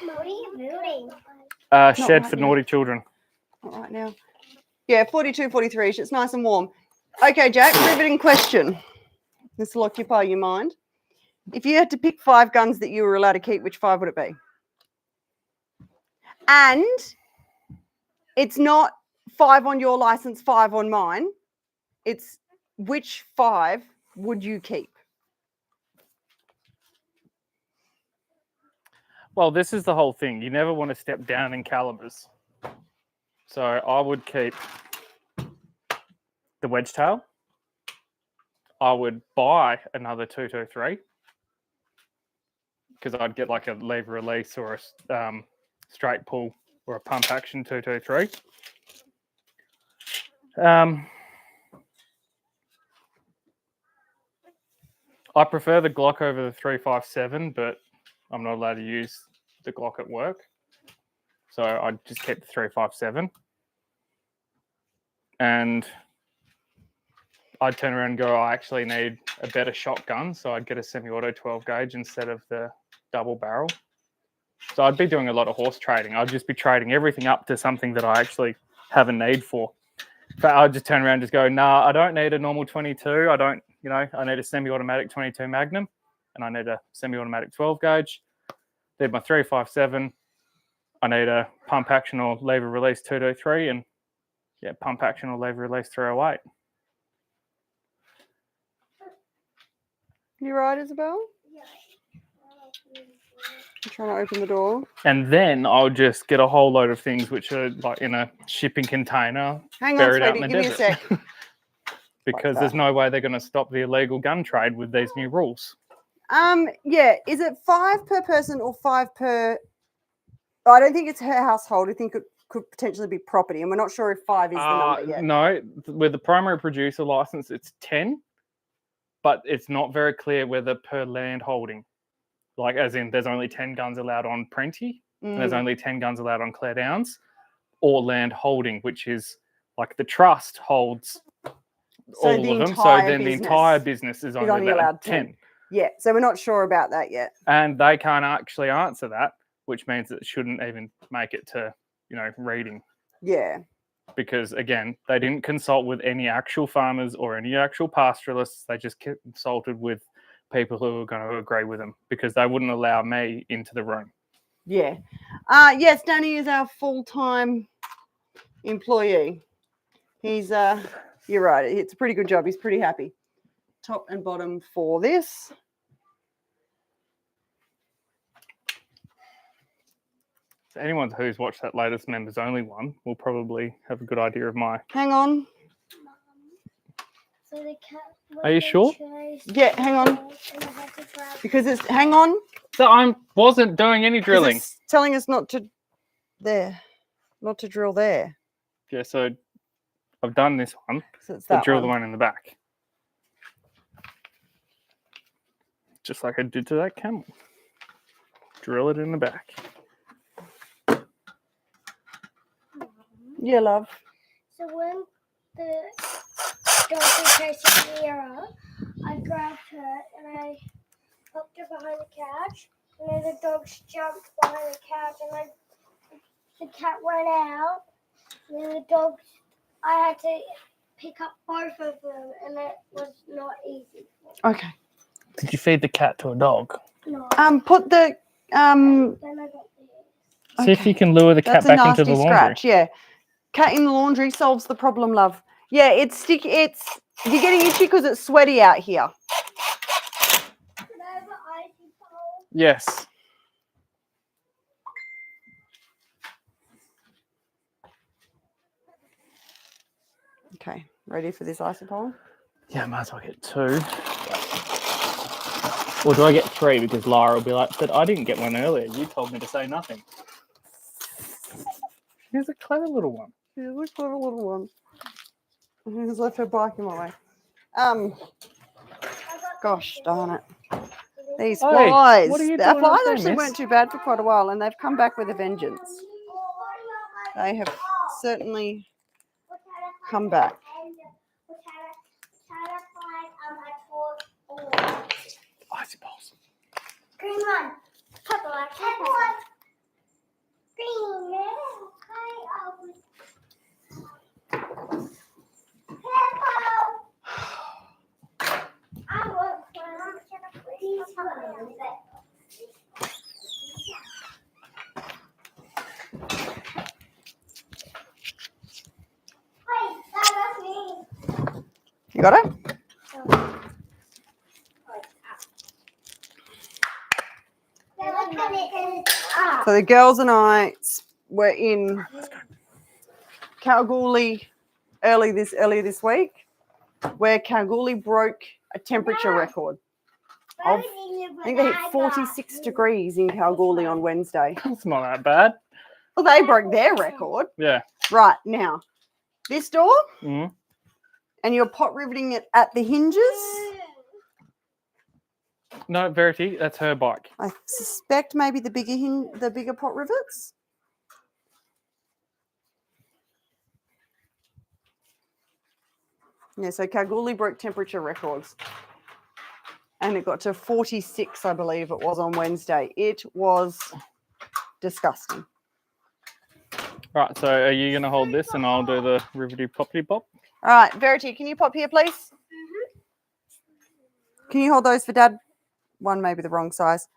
What are you doing?
Shed
right
for
now.
naughty children.
Not right now. Yeah, 42, 43. It's nice and warm. Okay, Jack, riveting question. This will occupy your mind. If you had to pick 5 guns that you were allowed to keep, which 5 would it be? And it's not 5 on your license, 5 on mine. It's which 5 would you keep?
Well, this is the whole thing. You never want to step down in calibers. So I would keep the Wedgetail. I would buy another 223 because I'd get like a lever release or a straight pull or a pump action 223. I prefer the Glock over the 357, but I'm not allowed to use the Glock at work. So I'd just keep the 357. And I'd turn around and go, I actually need a better shotgun. So I'd get a semi-auto 12 gauge instead of the double barrel. So I'd be doing a lot of horse trading. I'd just be trading everything up to something that I actually have a need for. But I'd just turn around and just go, nah, I don't need a normal 22. I don't, I need a semi-automatic 22 Magnum and I need a semi-automatic 12 gauge. Need my 357. I need a pump action or lever release 223 and pump action or lever release 308.
You right, Isabel? I'm trying to open the door.
And then I'll just get a whole load of things which are like in a shipping container.
Hang on,
buried out in
sweetie.
the
Give me a
desert.
sec.
Because
that.
there's no way they're going to stop the illegal gun trade with these new rules.
Yeah. Is it 5 per person or 5 per? I don't think it's her household. I think it could potentially be property, and we're not sure if 5 is the number yet.
No, with the primary producer license, it's 10, but it's not very clear whether per land holding. Like, as in, there's only 10 guns allowed on Prenti, and there's only 10 guns allowed on Clare Downs, or land holding, which is like the trust holds all of them. So then the entire business is only allowed 10.
Yeah, so we're not sure about that yet.
And they can't actually answer that, which means that it shouldn't even make it to, reading.
Yeah.
Because, again, they didn't consult with any actual farmers or any actual pastoralists. They just consulted with people who were going to agree with them because they wouldn't allow me into the room.
Yeah. Yes, Danny is our full-time employee. He's, you're right, it's a pretty good job. He's pretty happy. Top and bottom for this.
So anyone who's watched that latest members only one will probably have a good idea of my...
Hang on.
So the cat.
Are you sure?
Yeah, hang on. Because it's, hang on.
So I wasn't doing any drilling.
It's telling us not to drill there.
Yeah, so I've done this one.
So it's
So
that
drill
one.
the one in the back. Just like I did to that camel. Drill it in the back.
Yeah, love.
So when the dog was chasing Mira, I grabbed her and I popped her behind the couch. And then the dogs jumped behind the couch and then the cat ran out. And then the dogs, I had to pick up both of them and it was not easy.
Okay.
Did you feed the cat to a dog?
No.
Put the
Then I got this.
See if you can lure the cat
That's a
back
nasty
into the laundry.
scratch. Yeah. Cat in the laundry solves the problem, love. Yeah, it's sticky. It's You're getting itchy because it's sweaty out here.
Could I have an icy pole?
Yes.
Okay, ready for this icy pole?
Yeah, might as well get 2. Or do I get 3 because Lara will be like, but I didn't get one earlier. You told me to say nothing. She's a clever little one.
Yeah, look at a little one. Who's left her bike in my way? Gosh darn it. These
Hey,
flies.
what are you
The
doing up
flies
there,
actually
miss?
weren't too bad for quite a while, and they've come back with a vengeance. They have certainly come back.
Icy balls.
Green one. Purple one. Purple one. Green. Purple. I want one. These ones. Wait, that was me.
You got it? So the girls and I were in Kalgoorlie earlier this week, where Kalgoorlie broke a temperature record. I think they hit 46 degrees in Kalgoorlie on Wednesday.
It's not that bad.
Well, they broke their record.
Yeah.
Right, now, this door,
Mm.
and you're pot riveting it at the hinges.
No, Verity, that's her bike.
I suspect maybe the bigger pot rivets. Yeah, so Kalgoorlie broke temperature records. And it got to 46, I believe it was, on Wednesday. It was disgusting.
Right, so are you going to hold this and I'll do the Rivety Poppity Pop?
All right, Verity, can you pop here, please? Can you hold those for Dad? One may be the wrong size.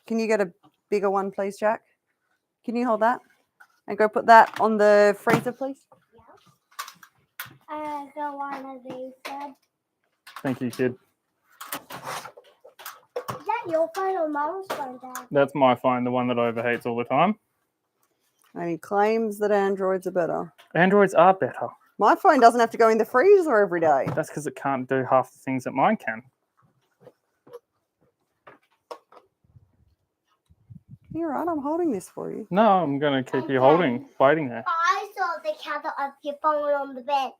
Can you get a bigger one, please, Jack? Can you hold that? And go put that on the freezer, please.
I got one of these, Dad.
Thank you, kid.
Is that your phone or Mum's phone, Dad?
That's my phone, the one that overheats all the time.
And he claims that Androids are better.
Androids are better.
My phone doesn't have to go in the freezer every day.
That's because it can't do half the things that mine can.
You're right, I'm holding this for you.
No, I'm going to keep you waiting there.
I saw the cover of your phone on the bed.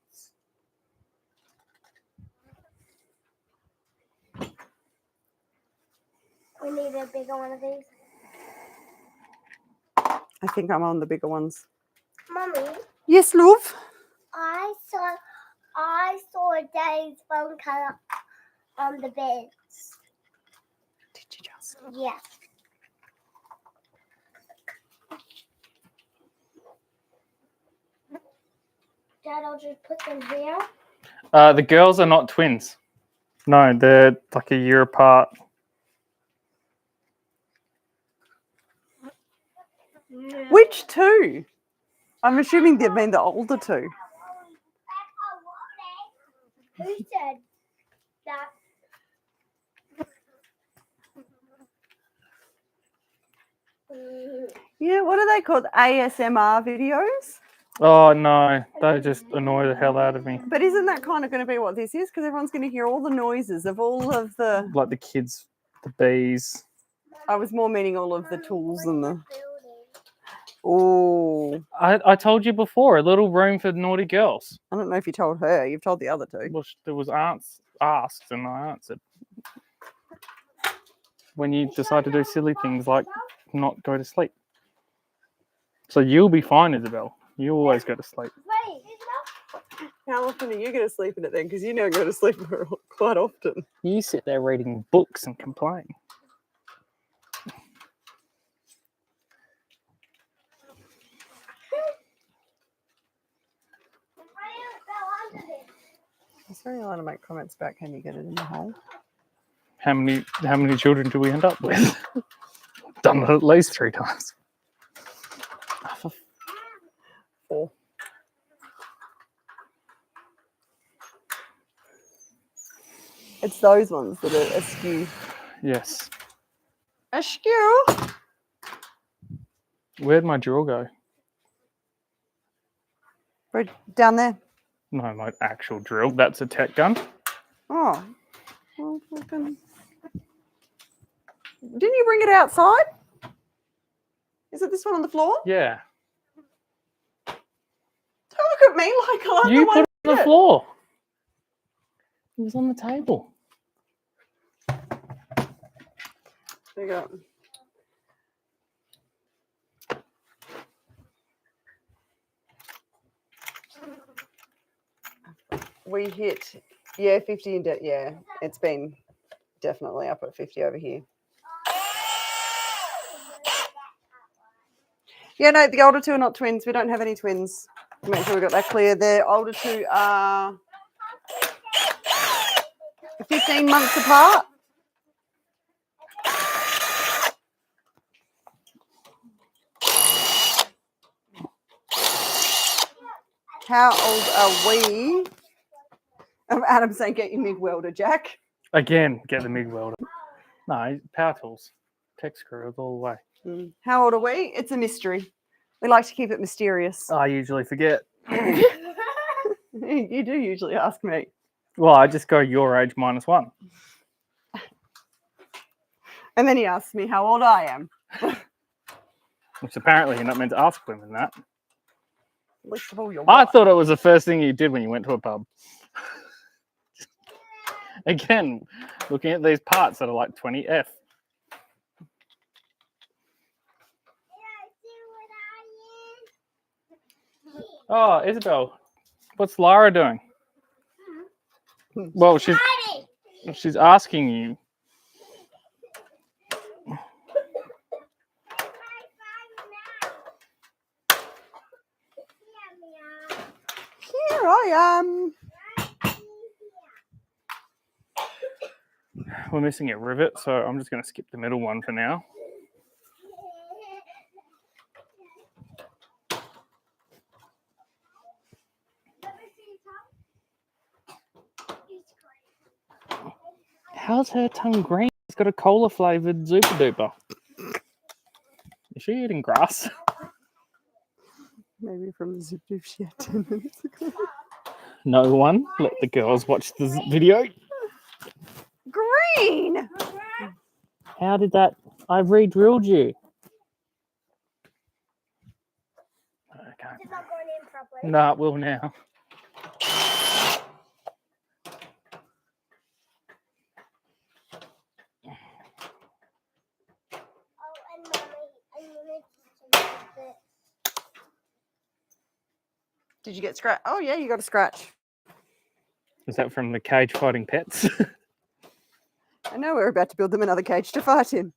We need a bigger one of these.
I think I'm on the bigger ones.
Mummy,
Yes, love.
I saw Daddy's phone cover on the bed.
Did you just?
Yeah. Dad, I'll just put them here.
The girls are not twins. No, they're like a year apart.
Which two? I'm assuming they mean the older two.
Who said that?
Yeah, what are they called? ASMR videos?
Oh, no. They just annoy the hell out of me.
But isn't that kind of going to be what this is? Because everyone's going to hear all the noises of all of the...
Like the kids, the bees.
I was more meaning all of the tools and the... Oh,
I told you before, a little room for naughty girls.
I don't know if you told her. You've told the other two.
Well, there was asked and I answered. When you decide to do silly things like not go to sleep. So you'll be fine, Isabel. You always go to sleep.
Wait,
How often are you going to sleep in it then? Because you don't go to sleep quite often.
You sit there reading books and complain.
It's very hard to make comments about can you get it in the hole.
How many children do we end up with? Done it at least 3 times.
4. It's those ones that are askew.
Yes.
Askew?
Where'd my drill go?
Right down there.
No, my actual drill. That's a tech gun.
Oh. Well, fucking... Didn't you bring it outside? Is it this one on the floor?
Yeah.
Don't look at me like I'm
You
the
put
one
it on the floor. It was on the table.
There you go. We hit, 50 in debt. Yeah, it's been definitely up at 50 over here. Yeah, no, the older two are not twins. We don't have any twins. Make sure we got that clear. The older two are 15 months apart. How old are we? Adam saying, get your MIG welder, Jack.
Again, get the MIG welder. No, power tools. Tech screws all the way.
How old are we? It's a mystery. We like to keep it mysterious.
I usually forget.
You do usually ask me.
Well, I just go your age -1.
And then he asks me how old I am.
Which apparently you're not meant to ask women that.
Least of all your
I
wife.
thought it was the first thing you did when you went to a pub. Again, looking at these parts that are like 20F. Oh, Isabel, what's Lara doing? Well, she's asking you.
Here I am.
We're missing a rivet, so I'm just going to skip the middle one for now. How's her tongue green? It's got a cola flavored Super Duper. Is she eating grass?
Maybe from the zip dip she had 10 minutes ago.
No one. Let the girls watch the video.
Green!
How did that? I re-drilled you. Okay.
It's not going in properly.
No, it will now.
Oh, and Mommy, I'm gonna teach him this.
Did you get scratch? Oh, yeah, you got a scratch.
Is that from the cage fighting pets?
I know we're about to build them another cage to fight in.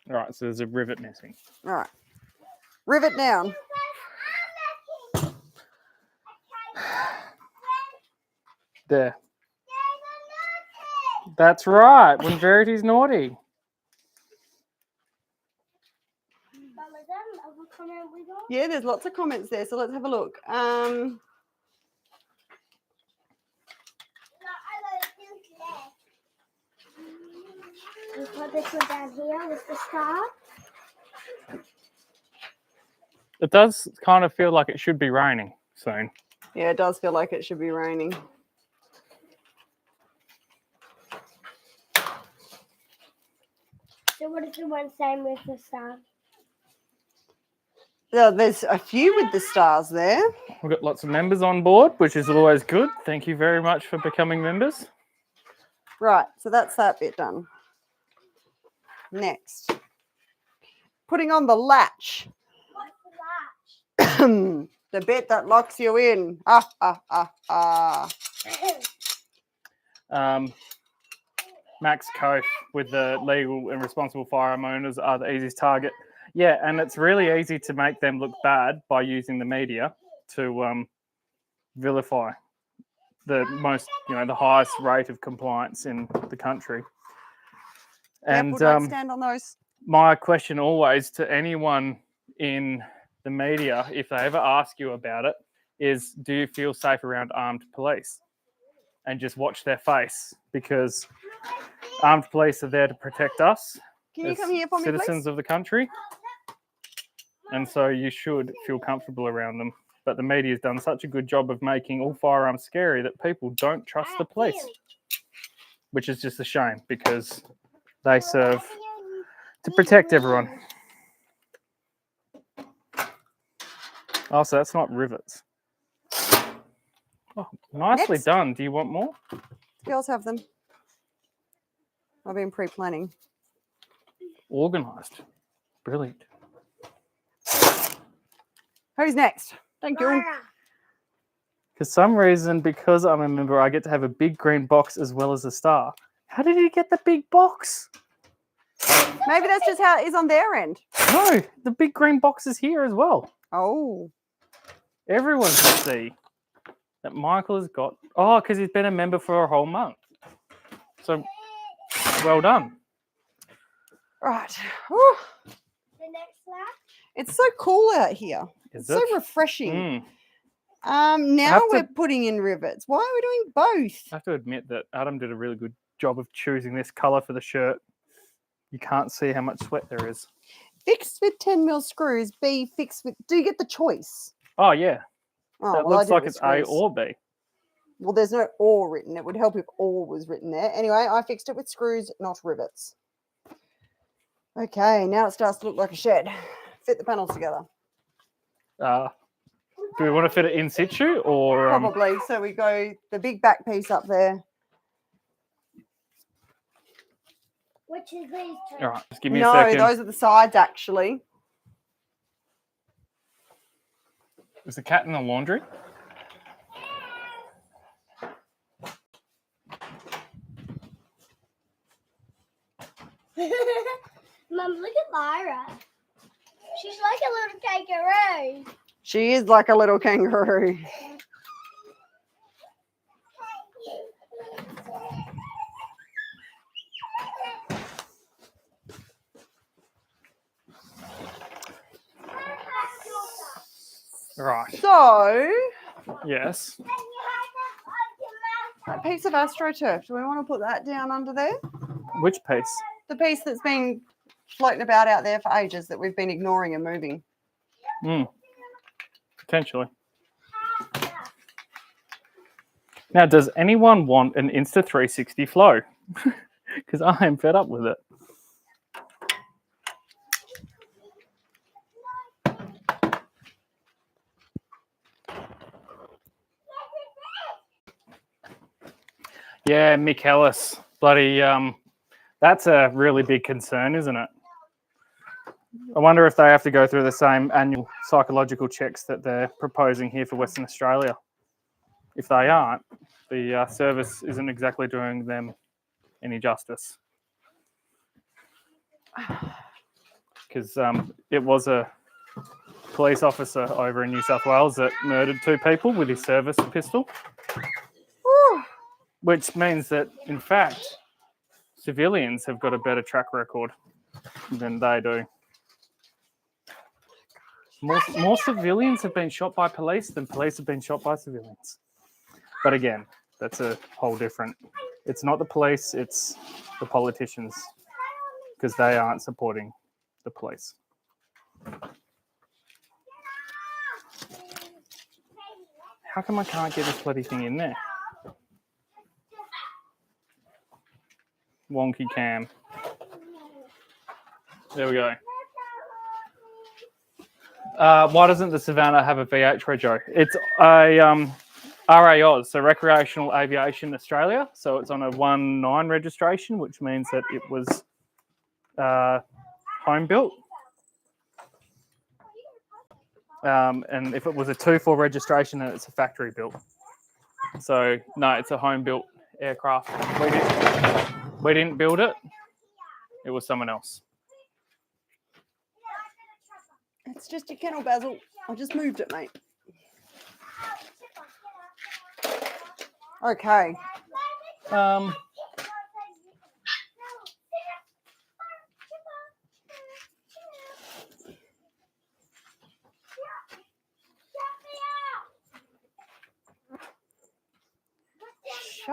All right, so there's a rivet missing.
All right. Rivet down.
There. That's right. When Verity's naughty.
Mom, is that another comment we got?
Yeah, there's lots of comments there, so let's have a look.
We put this one down here with the star.
It does kind of feel like it should be raining soon.
Yeah, it does feel like it should be raining.
So what is the one saying with the star?
Yeah, there's a few with the stars there.
We've got lots of members on board, which is always good. Thank you very much for becoming members.
Right, so that's that bit done. Next. Putting on the latch.
What's the
The bit that locks you in.
Max Cofe with the legal and responsible firearm owners are the easiest target. Yeah, and it's really easy to make them look bad by using the media to vilify the most, the highest rate of compliance in the country. And
Careful, don't stand on those.
my question always to anyone in the media, if they ever ask you about it, is, do you feel safe around armed police? And just watch their face, because armed police are there to protect us
Can you
as
come here for me,
citizens
please?
of the country. And so you should feel comfortable around them. But the media's done such a good job of making all firearms scary that people don't trust the police, which is just a shame, because they serve to protect everyone. Oh, so that's not rivets. Oh, nicely
Next.
done. Do you want more?
Girls have them. I've been pre-planning.
Organised. Brilliant.
Who's next? Thank you.
Laura.
For some reason, because I'm a member, I get to have a big green box as well as a star. How did you get the big box?
Maybe that's just how it is on their end.
No, the big green box is here as well.
Oh.
Everyone can see that Michael has got... Oh, because he's been a member for a whole month. So, well done.
Right. Whew.
The next lap.
It's so cool out here.
Is
It's so
it?
refreshing.
Mm.
Now
have to-
we're putting in rivets. Why are we doing both?
I have to admit that Adam did a really good job of choosing this colour for the shirt. You can't see how much sweat there is.
Fixed with 10 mil screws, B fixed with... Do you get the choice?
Oh, yeah.
Oh,
That
well, I
looks
did it
like
with
it's A
screws.
or B.
Well, there's no or written. It would help if or was written there. Anyway, I fixed it with screws, not rivets. Okay, now it starts to look like a shed. Fit the panels together.
Do we want to fit it in situ or...
Probably. So we go the big back piece up there.
Which is these two.
All right, just give me a
No,
second.
those are the sides, actually.
Is the cat in the laundry?
Mum, look at Lyra. She's like a little kangaroo.
She is like a little kangaroo.
Right.
So,
Yes.
that piece of AstroTurf, do we want to put that down under there?
Which piece?
The piece that's been floating about out there for ages that we've been ignoring and moving.
Potentially. Now, does anyone want an Insta360 flow? Because I am fed up with it. Yeah, Mick Ellis. Bloody, that's a really big concern, isn't it? I wonder if they have to go through the same annual psychological checks that they're proposing here for Western Australia. If they aren't, the service isn't exactly doing them any justice. Because it was a police officer over in New South Wales that murdered 2 people with his service pistol.
Whew.
Which means that, in fact, civilians have got a better track record than they do. More civilians have been shot by police than police have been shot by civilians. But again, that's a whole different... It's not the police, it's the politicians, because they aren't supporting the police. How come I can't get this bloody thing in there? Wonky cam. There we go. Why doesn't the Savannah have a VH rego? It's a RAOZ, so Recreational Aviation Australia. So it's on a 1.9 registration, which means that it was home built. And if it was a 2.4 registration, then it's a factory built. So no, it's a home built aircraft. We didn't build it. It was someone else.
It's just a kennel, Basil. I just moved it, mate. Okay.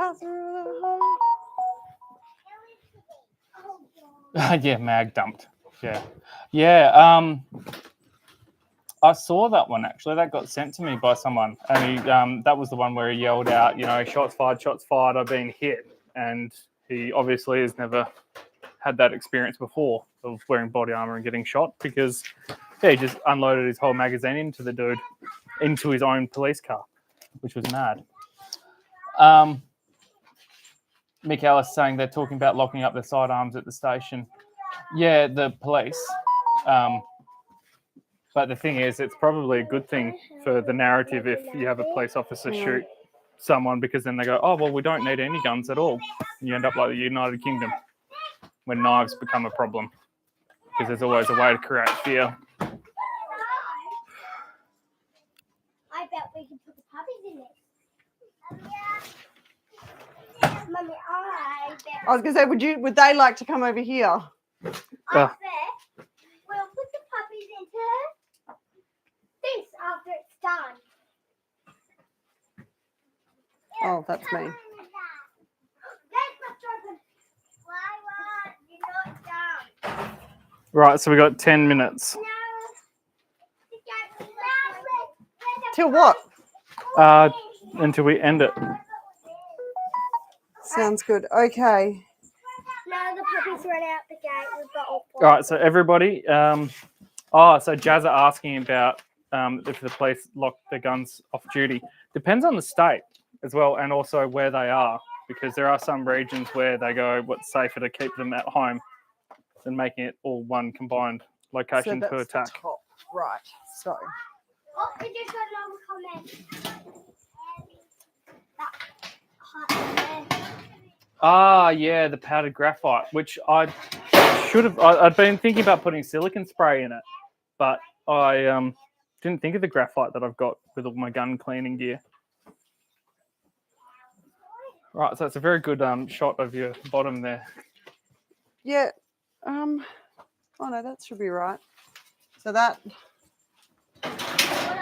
out through the hole.
Yeah, mag dumped. Yeah. I saw that one actually. That got sent to me by someone, and he that was the one where he yelled out, shots fired, I've been hit, and he obviously has never had that experience before of wearing body armor and getting shot because he just unloaded his whole magazine into the dude, into his own police car, which was mad. Mick Ellis saying they're talking about locking up their sidearms at the station. Yeah, the police. But the thing is, it's probably a good thing for the narrative if you have a police officer shoot someone, because then they go, oh, well, we don't need any guns at all. And you end up like the United Kingdom when knives become a problem, because there's always a way to create fear.
I bet we can put the puppies in it. Mummy, I bet.
I was going to say, would they like to come over here?
I bet we'll put the puppies into this after it's done.
Oh, that's me.
That's what's open. Why you're not done?
Right, so we got 10 minutes.
No.
Till what?
Until we end it.
Sounds good. Okay.
Now the puppies run out the gate. We've got all four.
All right, so everybody. So Jazza asking about if the police lock their guns off duty. Depends on the state as well, and also where they are, because there are some regions where they go, what's safer to keep them at home than making it all one combined location
so
to
that's the
attack.
top. Right. So.
Oh, I just got another comment.
Yeah, the powdered graphite, which I should have. I'd been thinking about putting silicone spray in it, but I didn't think of the graphite that I've got with all my gun cleaning gear. Right, so it's a very good shot of your bottom there.
Yeah. Oh no, that should be right. So that.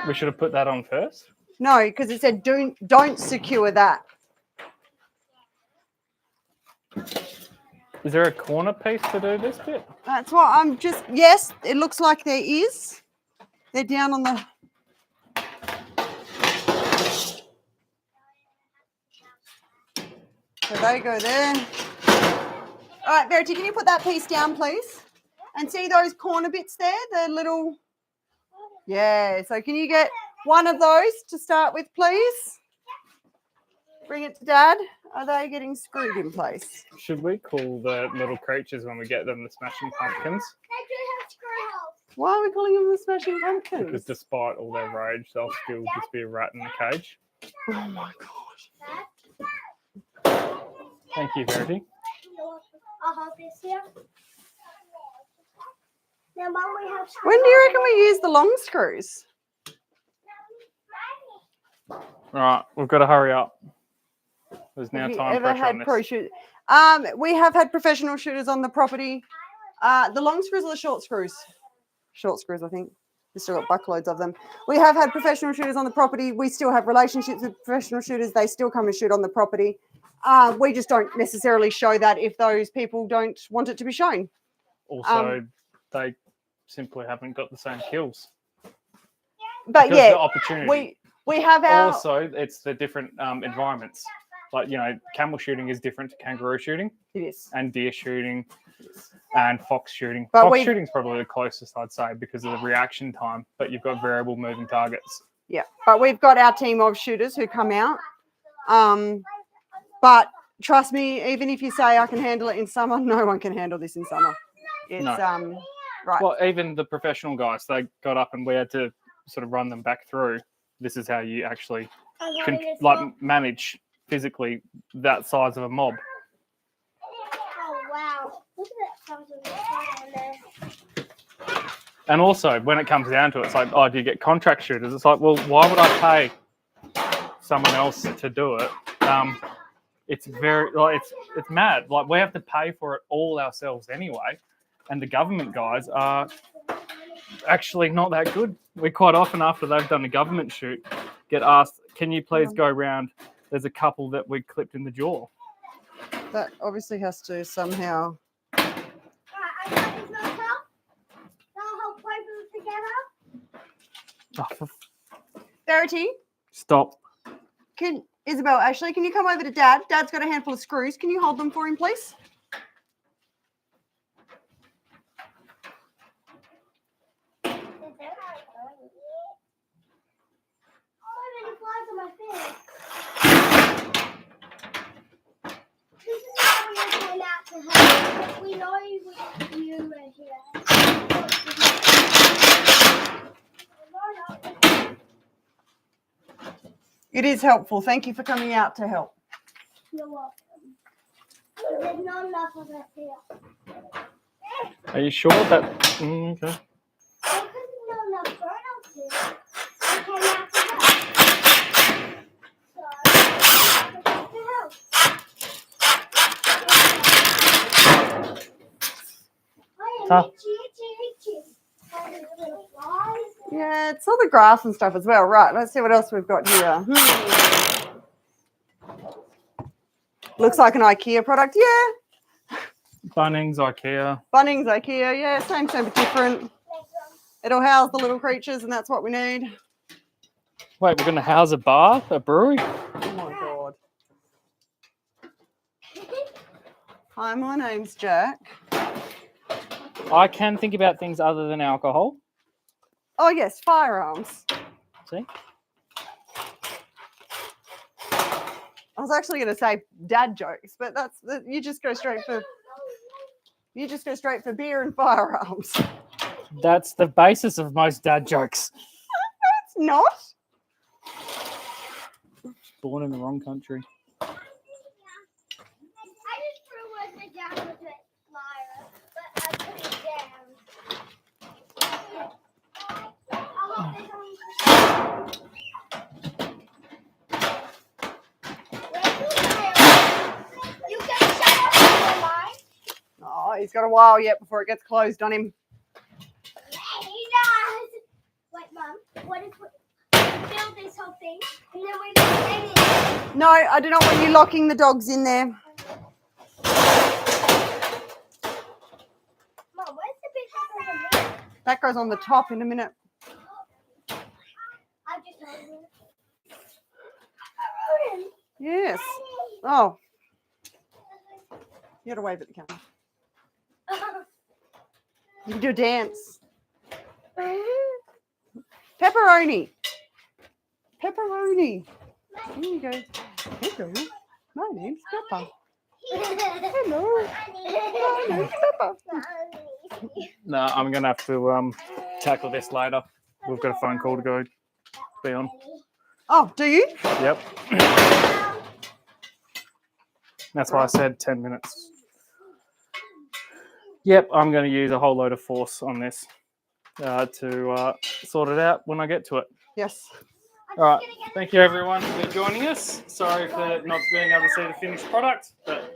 We should have put that on first.
No, because it said don't secure that.
Is there a corner piece to do this bit?
That's what I'm just. Yes, it looks like there is. They're down on the. So they go there. All right, Verity, can you put that piece down, please? And see those corner bits there, the little. Yeah. So can you get one of those to start with, please? Bring it to Dad. Are they getting screwed in place?
Should we call the little creatures when we get them the smashing pumpkins?
They do have screw holes.
Why are we calling them the Smashing Pumpkins?
Because despite all their rage, they'll still just be a rat in a cage.
Oh my gosh.
Thank you, Verity.
I'll hold this here. Now, Mum, we have screw
When do you reckon we use the long screws?
Right, we've got to hurry up. There's now
Have you
time
ever
pressure on
had
this.
pro shoot? We have had professional shooters on the property. The long screws or the short screws? Short screws, I think. We've still got buckloads of them. We have had professional shooters on the property. We still have relationships with professional shooters. They still come and shoot on the property. We just don't necessarily show that if those people don't want it to be shown.
Also, they simply haven't got the same kills.
But
Because
yeah,
the opportunity.
we have our.
Also, it's the different environments. Like, camel shooting is different to kangaroo shooting
It is.
and deer shooting and fox shooting.
But
Fox shooting is probably the closest, I'd say, because of the reaction time, but you've got variable moving targets.
Yeah, but we've got our team of shooters who come out. But trust me, even if you say I can handle it in summer, no one can handle this in summer. It's
No.
right.
Well, even the professional guys, they got up and we had to sort of run them back through. This is how you actually can manage physically that size of a mob.
Oh, wow. Look at that size of the fire on there.
And also, when it comes down to it, it's like, oh, do you get contract shooters? It's like, well, why would I pay someone else to do it? It's very, it's mad. Like, we have to pay for it all ourselves anyway. And the government guys are actually not that good. We quite often, after they've done a government shoot, get asked, can you please go around there's a couple that we clipped in the jaw.
That obviously has to somehow.
Right, I got this not help. Now help both of them together.
Oh,
Verity,
stop.
can Isabel, Ashley, can you come over to Dad? Dad's got a handful of screws. Can you hold them for him, please?
Oh, many flies on my face. This is how we came out to help. We know you were here.
It is helpful. Thank you for coming out to help.
You're welcome. There's not enough of us here.
Are you sure that? Okay.
Because there's not enough grown-ups here. We came out to help. So, we came to help. Oh, yeah,
Tough.
itchy. Oh, there's little flies.
Yeah, it's all the grass and stuff as well. Right, let's see what else we've got here. Looks like an IKEA product. Yeah.
Bunnings, IKEA.
Bunnings, IKEA. Yeah, same, but different.
Next one.
It'll house the little creatures, and that's what we need.
Wait, we're going to house a bar, a brewery?
Oh my God. Hi, my name's Jack.
I can think about things other than alcohol.
Oh, yes, firearms.
See?
I was actually going to say dad jokes, but you just go straight for beer and firearms.
That's the basis of most dad jokes.
It's not.
Born in the wrong country.
I just threw it down with it, Lyra, but I put it down. I hope they don't. You can shut up for mine.
Oh, he's got a while yet before it gets closed on him.
Yeah, he does. Wait, Mum, what if we build this whole thing and then we just hang it?
No, I do not want you locking the dogs in there.
Mum, where's the big one over there?
That goes on the top in a minute.
I just heard him.
Yes. Oh, you got to wave at the camera. You can do a dance. Pepperoni. Pepperoni. Here you go. Hello. My name's Pepper. Hello. My name's Pepper.
No, I'm going to have to tackle this later. We've got a phone call to go be on.
Oh, do you?
Yep. That's why I said 10 minutes. Yep, I'm going to use a whole load of force on this to sort it out when I get to it.
Yes.
All right. Thank you, everyone, for joining us. Sorry for not being able to see the finished product, but